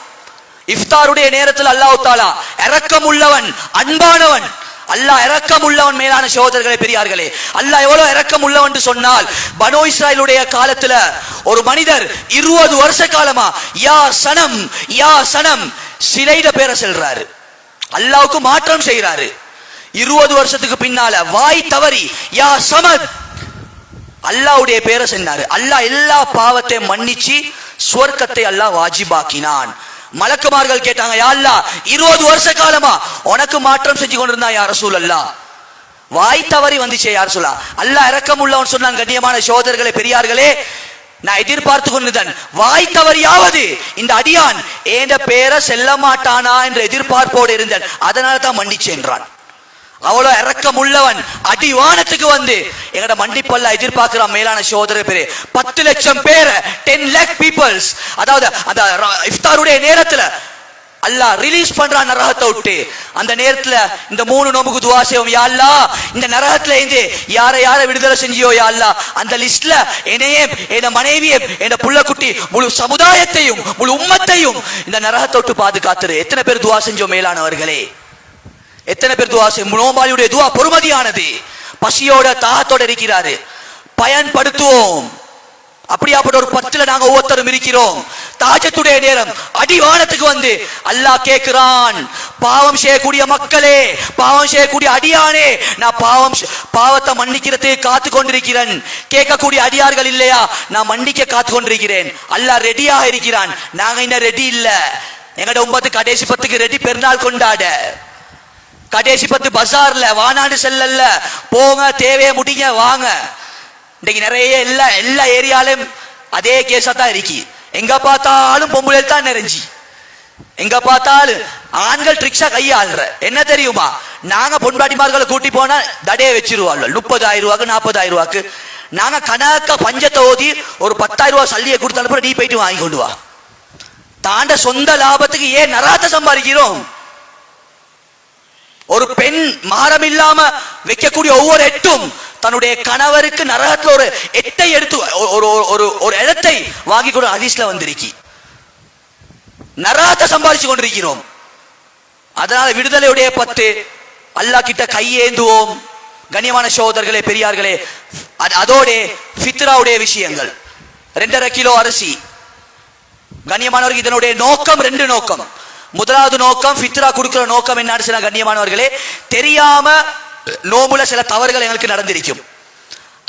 இஃப்தாருடைய நேரத்தில் அல்லாஹ் தஆலா இரக்கம் உள்ளவன், அன்பானவன். அல்லாஹ் இரக்கம் உள்ளவன். மேலான சகோதரர்களே பெரியார்களே, அல்லாஹ் எவ்வளவு இரக்கம் உள்ளவன் சொன்னால், பனோ இஸ்ராயலுடைய காலத்துல ஒரு மனிதர் 20 வருஷ காலமா யா சனம் யா சனம் சிலைட பேரை செல்றாரு, அல்லாஹ்வுக்கு மாற்றம் செய்யறாரு. 20 வருஷத்துக்கு பின்னால வாய் தவறி யா சமத் அல்லாஹ்வுடைய பேரை சொன்னாரு. அல்லாஹ் எல்லா பாவத்தையும் மன்னிச்சு சுவர்க்கத்தை அல்லாஹ் வாஜிபாக்கினான். மலக்குமார்கள் கேட்டாங்க, யா அல்லாஹ் 20 வருஷ காலமா உனக்கு மாற்றம் செஞ்சு கொண்டிருந்தா யா ரசூலல்லாஹ், வாய் தவறி வந்துச்சே யா ரசூலல்லாஹ். அல்லாஹ் இரக்கம் உள்ளவன் சொன்னான். கண்ணியமான சகோதரர்களே பெரியார்களே, நான் எதிர்பார்த்து கொண்டிருந்தேன், வாய் தவறியாவது இந்த அடியான் ஏண்ட பேரை செல்ல மாட்டானா என்ற எதிர்பார்ப்போடு இருந்தேன், அதனால தான் மன்னிச்சு என்றான். அவ்வளவு இறக்கம் உள்ளவன் அடிவானத்துக்கு வந்து எங்கட மண்டிப்பல்ல எதிர்பார்க்கிறான். மேலான சகோதர பேரு 10 லட்சம் பேர் 10 lakh பீப்பிள்ஸ், அதாவது அந்த இஃப்தாருடைய நேரத்துல அல்லாஹ் ரிலீஸ் பண்றான் நரகத்தை விட்டு. அந்த நேரத்துல இந்த 3 நோம்புக்கு துஆ செய்வோம். யா அல்லாஹ், இந்த நரகத்துல இருந்து யார விடுதலை செஞ்சியோ யா அல்லாஹ், அந்த லிஸ்ட்ல என்னையே, என் மனைவியே, என் புள்ளக்குட்டி, முழு சமுதாயத்தையும், முழு உம்மத்தையும் இந்த நரகத்தை விட்டு பாதுகாத்துரு. எத்தனை பேர் துஆ செஞ்சோம் மேலானவர்களே? எத்தனை பேர் துஆ செய்யும்? நோம்பாளியுடைய துஆ பொறுமதியானது. பசியோட தாகத்தோட இருக்கிறாரு, பயன்படுத்துவோம். அப்படியாப்பட்ட ஒரு 10ல நாங்க ஒவ்வொருத்தரும் இருக்கிறோம். தாஜத்துடைய நேரம் அடிவானத்துக்கு வந்து அல்லாஹ் கேட்கிறான், பாவம் செய்யக்கூடிய மக்களே, பாவம் செய்யக்கூடிய அடியானே, நான் பாவத்தை மன்னிக்கிறதுக்கு காத்து கொண்டிருக்கிறேன். கேட்கக்கூடிய அடியார்கள் இல்லையா, நான் மன்னிக்க காத்து கொண்டிருக்கிறேன். அல்லாஹ் ரெடியாக இருக்கிறான். நாங்க இன்னும் ரெடி இல்ல. எங்கட உம்மத்து கடைசி 10க்கு ரெடி, பெருநாள் கொண்டாட. கடைசி 10 பஜார்ல வானாண்டு செல்லல்ல, போங்க, தேவையை முடிங்க, வாங்க. இன்னைக்கு நிறைய எல்லா ஏரியாலும் அதே கேஸா தான் இருக்கு. எங்க பார்த்தாலும் பொம்பளை தான் நிறைஞ்சி, எங்க பார்த்தாலும் ஆண்கள் ட்ரிக்ஸா கையாளுற. என்ன தெரியுமா, நாங்க பொன்பாட்டிமார்களை கூட்டி போனா தடையை வச்சிருவாள் 30,000 ரூபாய்க்கு 40,000 ரூபாய்க்கு. நாங்க கணக்க பஞ்சத்தை ஓதி ஒரு 10,000 ரூபாய் சல்லியை கொடுத்தாலும் நீ போயிட்டு வாங்கி கொண்டு வா. தாண்ட சொந்த லாபத்துக்கு ஏன் நராத்த சம்பாதிக்கிறோம்? ஒரு பெண் மகரம் இல்லாம வைக்கக்கூடிய ஒவ்வொரு எட்டும் தன்னுடைய கணவருக்கு நரகத்துல ஒரு எட்டை எடுத்து ஒரு இடத்தை வாங்கி கொண்டு ஹதீஸ்ல வந்திருக்கி. நரகத்தை சம்பாதிச்சு கொண்டிருக்கிறோம். அதனால விடுதலையுடைய 10 அல்லாஹ் கிட்ட கையேந்துவோம். கண்ணியமான சகோதரர்களே, பெரியார்களே, அதோட ஃபித்ராவுடைய விஷயங்கள். 2.5 கிலோ அரிசி. கண்ணியமானவர்கள், இதனுடைய நோக்கம் 2 நோக்கம். முதலாவது நோக்கம், ஃபித்ரா கொடுக்கிற நோக்கம் என்னன்னு சொன்னா, கண்ணியமானவர்களே, தெரியாம நோம்புல சில தவறுகள் எங்களுக்கு நடந்திருக்கும்.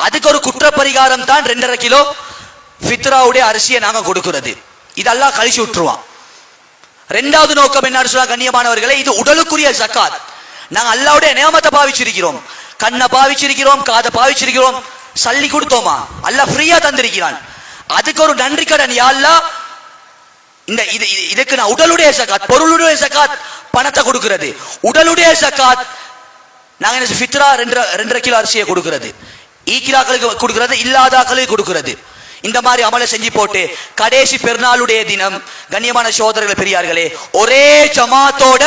அதுக்கு ஒரு குற்ற பரிகாரம் தான் 2.5 கிலோ ஃபித்ராவுடைய அரிசியை நாங்க கொடுக்கிறது. இதெல்லாம் கழிச்சு விட்டுருவான். 2வது நோக்கம் என்னன்னு சொன்னா, கண்ணியமானவர்களே, இது உடலுக்குரிய ஜக்காத். நாங்க அல்லாஹ்வுடைய நியமத்தை பாவிச்சிருக்கிறோம். கண்ணை பாவிச்சிருக்கிறோம், காதை பாவிச்சிருக்கிறோம். சல்லி கொடுத்தோமா, அல்லாஹ் ஃப்ரீயா தந்திருக்கிறான். அதுக்கு ஒரு நன்றி கடன். யா அல்லாஹ், இதுக்கு நான் உடலுடைய ஜக்காத், பொருளுடைய ஜக்காத், பணத்தை கொடுக்கிறது. உடலுடைய ஜக்காத் நாங்க என்ன, ஃபித்ரா 2.5 கிலோ அரிசியை கொடுக்கிறது. ஈக்கிராக்களுக்கு கொடுக்கிறது, இல்லாதாக்களுக்கு கொடுக்கிறது. இந்த மாதிரி அமலை செஞ்சு போட்டு கடைசி பெருநாளுடைய தினம், கண்ணியமான சகோதரர்களே, பெரியார்களே, ஒரே ஜமாத்தோட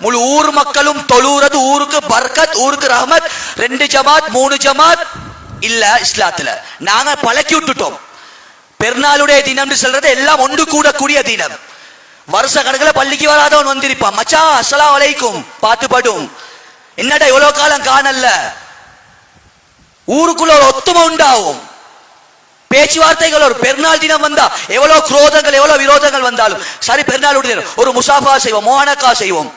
முழு ஊர் மக்களும் தொழுறது. ஊருக்கு பர்கத், ஊருக்கு ரஹ்மத். 2 ஜமாத் 3 ஜமாத் இல்ல இஸ்லாத்துல நாங்க பழக்கி விட்டுட்டோம். பெருநாளுடைய தினம் சொல்றது எல்லாம் ஒன்று கூடக்கூடிய தினம். வருஷ கணக்கில் பள்ளிக்கு வராதவன் வந்திருப்பான். மச்சான் அஸ்ஸலாமு அலைக்கும், பார்த்து படும், என்னடா எவ்வளவு காலம் காணல. ஊருக்குள்ள ஒரு ஒத்துமை உண்டாகும், பேச்சுவார்த்தைகள். ஒரு பெருநாள் தினம் வந்தா எவ்வளவு குரோதங்கள், எவ்வளவு விரோதங்கள் வந்தாலும் சரி, பெருநாளுடைய ஒரு முசாஃபா செய்வோம், மோனக்கா செய்வோம்,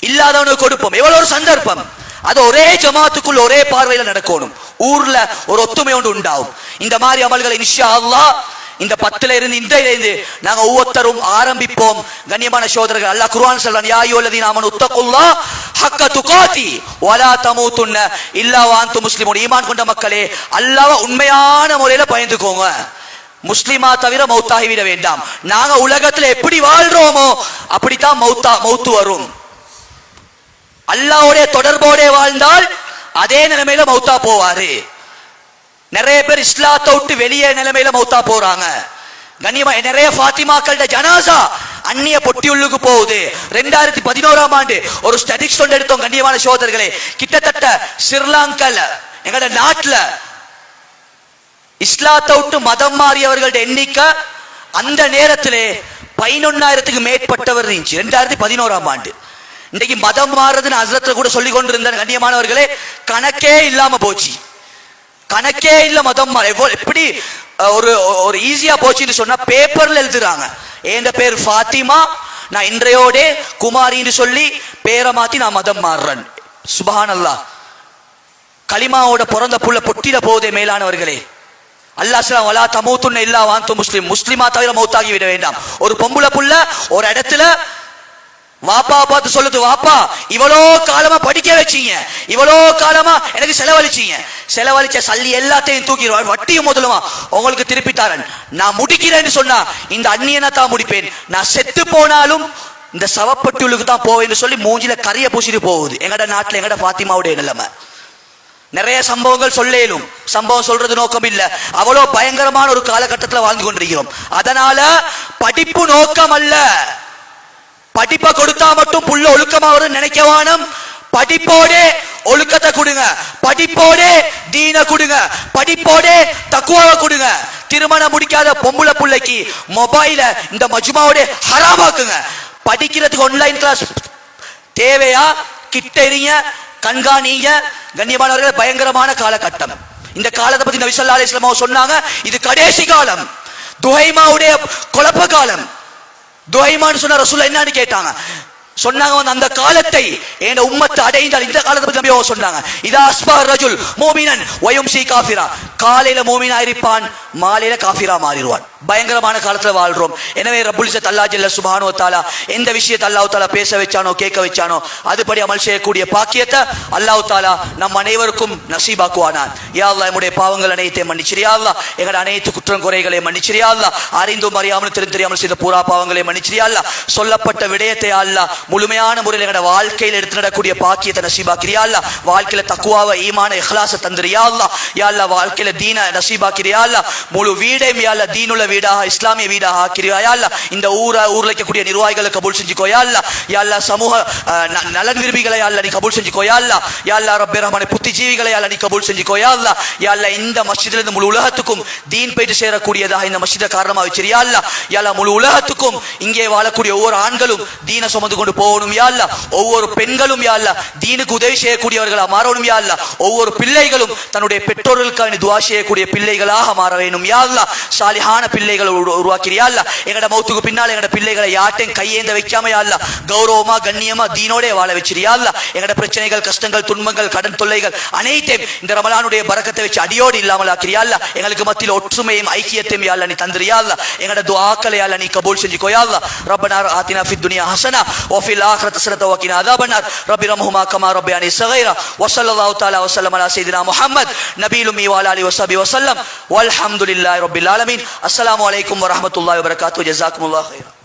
இல்லாதவனுக்கு கொடுப்போம். எவ்வளவு ஒரு சந்தர்ப்பம். அது ஒரே ஜமாத்துக்குள்ள ஒரே பார்வையில நடக்கணும். ஊர்ல ஒரு ஒத்துமை ஒன்று உண்டாகும். இந்த மாதிரி அமல்களை இன்ஷா அல்லாஹ் இந்த 10ல இருந்து இருந்து நாங்க ஒவ்வொருத்தரும் ஆரம்பிப்போம். கண்ணியமான சகோதரர்கள், அல்லாஹ் குர்ஆன் சொல்றான், யா அய்யுஹல்லதீன ஆமனு தக்குல்லாஹ ஹக்க துகாதி வலா தமூதுன்ன இல்லா வ அன்தும் முஸ்லிமூன். ஈமான் கொண்ட மக்களே, அல்லாஹ்வை உண்மையான முறையில பயந்துக்கோங்க. முஸ்லிமா தவிர மௌத்தாகி விட வேண்டாம். நாங்க உலகத்துல எப்படி வாழ்றோமோ அப்படித்தான் மௌத்து வரும். அல்லாஹ்வுடைய தொடர்போட வாழ்ந்தால் அதே நிலைமையில மௌத்தா போவாரு. நிறைய பேர் இஸ்லாத்தை விட்டு வெளியே நிலைமையில மௌத்தா போறாங்க. கண்ணியமா, நிறைய ஃபாத்திமாக்களோட ஜனாசா அந்நிய பொட்டியுள்ளுக்கு போகுது. 2011ஆம் ஆண்டு ஒரு ஸ்டாட்டிஸ்டிக்ஸ் ஒன்று எடுத்தோம். கண்ணியமான சகோதரர்களே, கிட்டத்தட்ட ஸ்ரீலங்கால எங்களோட நாட்டுல இஸ்லாத்தை விட்டு மதம் மாறியவர்களோட எண்ணிக்கை அந்த நேரத்திலே 11,000க்கு மேற்பட்டவர் இருந்துச்சு 2011ஆம் ஆண்டு. இன்னைக்கு மதம் மாறுறதுன்னு ஹஸ்ரத்ல கூட சொல்லி கொண்டிருந்தார். கண்ணியமானவர்களே, கணக்கே இல்லாம போச்சு. கணக்கே இல்ல மதம் எப்படி ஒரு ஈஸியா போச்சுன்னு சொன்னா, பேப்பர்ல எழுதுறாங்க, என் பேர் ஃபாத்திமா, நான் இன்றையோட குமாரின்னு சொல்லி பேரை மாத்தி நான் மதம் மாறுறேன். சுப்ஹானல்லாஹ். கலிமாவோட பிறந்த புள்ள பொட்டிட போதே. மேலானவர்களே, அல்லாஹ் சொல்றான், வலா தமூதுன்ன இல்லா வ அன்தும் முஸ்லிம். முஸ்லிமா தவிர மௌத்தாகி விட வேண்டாம். ஒரு பொம்பளை புள்ள ஒரு இடத்துல வாப்பா பார்த்து சொல்லுது, வாப்பா இவ்வளோ காலமா படிக்க வச்சீங்க, இவ்வளோ காலமா எனக்கு செலவழிச்ச சல்லி எல்லாத்தையும் தூக்கி வட்டியும் முதலுமா உங்களுக்கு திருப்பி தரேன், நான் முடிக்கிறேன்னு சொன்னா இந்த அந்நியனை தான் முடிப்பேன். நான் செத்து போனாலும் இந்த சவப்பட்டுளுக்கு தான் போவேன்னு சொல்லி மூஞ்சில கரிய பூசிட்டு போகுது. எங்கட நாட்டில் எங்கட பாத்திமாவுடைய நிலைமை. நிறைய சம்பவங்கள் சொல்லேலும், சம்பவம் சொல்றது நோக்கம் இல்ல, அவ்வளோ பயங்கரமான ஒரு காலகட்டத்தில் வாழ்ந்து கொண்டிருக்கிறோம். அதனால படிப்பு நோக்கம் அல்ல. படிப்பை கொடுத்தா மட்டும் புள்ள ஒழுக்கமாவது நினைக்கவானம். படிப்போட ஒழுக்கத்தை கொடுங்க, படிப்போட தீன கொடுங்க, படிப்போட தக்குவாவை கொடுங்க. திருமணம் முடிக்காத பொம்பளை பிள்ளைக்கு மொபைல இந்த மஜ்மாவோட ஹராமாக்குங்க. படிக்கிறதுக்கு ஆன்லைன் கிளாஸ் தேவையா? கிட்ட இருங்க, கண்காணிங்க. கண்ணியமானவர்கள், பயங்கரமான காலகட்டம். இந்த காலத்தை பத்தி நபி ஸல்லல்லாஹு அலைஹி வஸல்லம் சொன்னாங்க, இது கடைசி காலம், துஹைமாவுடைய குழப்ப காலம். துஹைமான்னு சொன்ன ரசூல் என்னன்னு கேட்டாங்க. சொன்னாங்க, அந்த காலத்தை என் உம்மத்து அடைந்தால், இந்த காலத்தை பத்தி நபி சொன்னாங்க, இதா அஸ்பஹ ரஜுல் முஃமினன் வ யும்சி காஃபிரா, காலையில மூமினா இருப்பான், மாலையில காஃபிரா மாறிடுவான். பயங்கரமான காலத்துல வாழ்றோம். எனவே ரப்புல் இஸ்ஸத் அல்லாஹ் ஜல்ல சுப்ஹானஹு வ தஆலா எந்த விஷயத்தை அல்லாஹ் தஆலா பேச வச்சானோ, கேட்க வச்சானோ, அதுபடி அமல் செய்யக்கூடிய பாக்கியத்தை அல்லாஹ் தஆலா நம் அனைவருக்கும் நசீபாக்குவானான். யா அல்லாஹ், நம்முடைய பாவங்கள் அனைத்தையும் மன்னிச்சிரியா அல்லாஹ், எங்கள் அனைத்து குற்றம் குறைகளை மன்னிச்சிரியா அல்லாஹ், அறிந்தும் அறியாமல் தெரியாமல் செய்த பூரா பாவங்களை மன்னிச்சிரியா அல்லாஹ், சொல்லப்பட்ட விடயத்தை அல்லாஹ் முழுமையான முறையில் எங்களோட வாழ்க்கையில் எடுத்து நடக்கூடிய பாக்கியத்தை நசீபாக்கிறியா அல்லாஹ், வாழ்க்கையில தக்குவாவை, ஈமான, இஹ்லாஸை தந்திரியா அல்லாஹ். யா அல்லாஹ், வாழ்க்கையில தீன நசீபாக்கிறியா அல்லாஹ், முழு வீடையும் யா அல்லாஹ் தீனுள்ள வீடாக, இஸ்லாமிய வீடாக ஆக்கிறியா அல்லாஹ். இந்த ஊர்ல இருக்கக்கூடிய நிர்வாகிகளை கபூல் செஞ்சுக்கோயா அல்லாஹ். யா அல்லாஹ், சமூக நலன் விரும்பிகளை யா அல்லாஹ் நீ கபூல் செஞ்சுக்கோயா அல்லாஹ். யா அல்லாஹ் ரப்பே ரஹ்மானே, புத்திஜீவிகளை யா அல்லாஹ் நீ கபூல் செஞ்சுக்கோயா அல்லாஹ். யா அல்லாஹ், இந்த மஸ்ஜிதில் இருந்து முழு உலகத்துக்கும் தீன் போயிட்டு சேரக்கூடியதாக இந்த மஸ்ஜிதை காரணமாக வச்சிரியா அல்லாஹ். யா அல்லாஹ், முழு உலகத்துக்கும் இங்கே வாழக்கூடிய ஒவ்வொரு ஆண்களும் தீனை சுமந்து கொண்டு போகணும் யா அல்லாஹ். ஒவ்வொரு பெண்களும் யா அல்லாஹ் தீனுக்கு உதவி செய்யக்கூடியவர்களாக மாறணும் யா அல்லாஹ். ஒவ்வொரு பிள்ளைகளும் தன்னுடைய பெற்றோர்களுக்காக துஆ செய்யக்கூடிய பிள்ளைகளாக மாற வேண்டும் யா அல்லாஹ். சாலிஹான பிள்ளைகளை உருவாக்கிறியா அல்லாஹ். எங்கட மௌத்துக்கு பின்னால் எங்கட பிள்ளைகளை யார்ட்டையும் கையேந்த வைக்காம யா அல்லாஹ் கௌரவமா கண்ணியமா தீனோட வாழ வச்சிரியா அல்லாஹ். எங்கட பிரச்சனைகள், கஷ்டங்கள், துன்பங்கள், கடன் தொல்லைகள் அனைத்தையும் இந்த ரமலானுடைய பரக்கத்தை வச்சு அடியோடு இல்லாமல் ஆக்கிறியா அல்லாஹ். எங்களுக்கு மத்தியில் ஒற்றுமையும் ஐக்கியத்தையும் யா அல்லாஹ் நீ தந்திரியா அல்லாஹ். எங்கட துஆக்களை யா அல்லாஹ் நீ கபூல் செஞ்சுக்கோயா அல்லாஹ். ரப்பனா ஆத்தினா ஃபித் துன்யா ஹஸனா வ ஃபில் ஆখিরাতি ஹஸனத வ கினா அஸாபன்னார். ரப்பி ரஹ்முஹுமா கமா ரப்பயானி ஸகீரா. வ ஸல்லல்லாஹு தஆலா வ ஸல்லம அலா சய்யிதினா முஹம்மத் நபியுல் உம்மி வ அலா ஆலிஹி வ ஸஹ்பிஹி வ ஸல்லம். வல்ஹம்துலில்லாஹி ரப்பில் ஆலமீன். அஸ்ஸலாமு அலைக்கும் வ ரஹ்மத்துல்லாஹி வ பரகாத்துஹு. ஜஸாக்குமுல்லாஹு கைரா.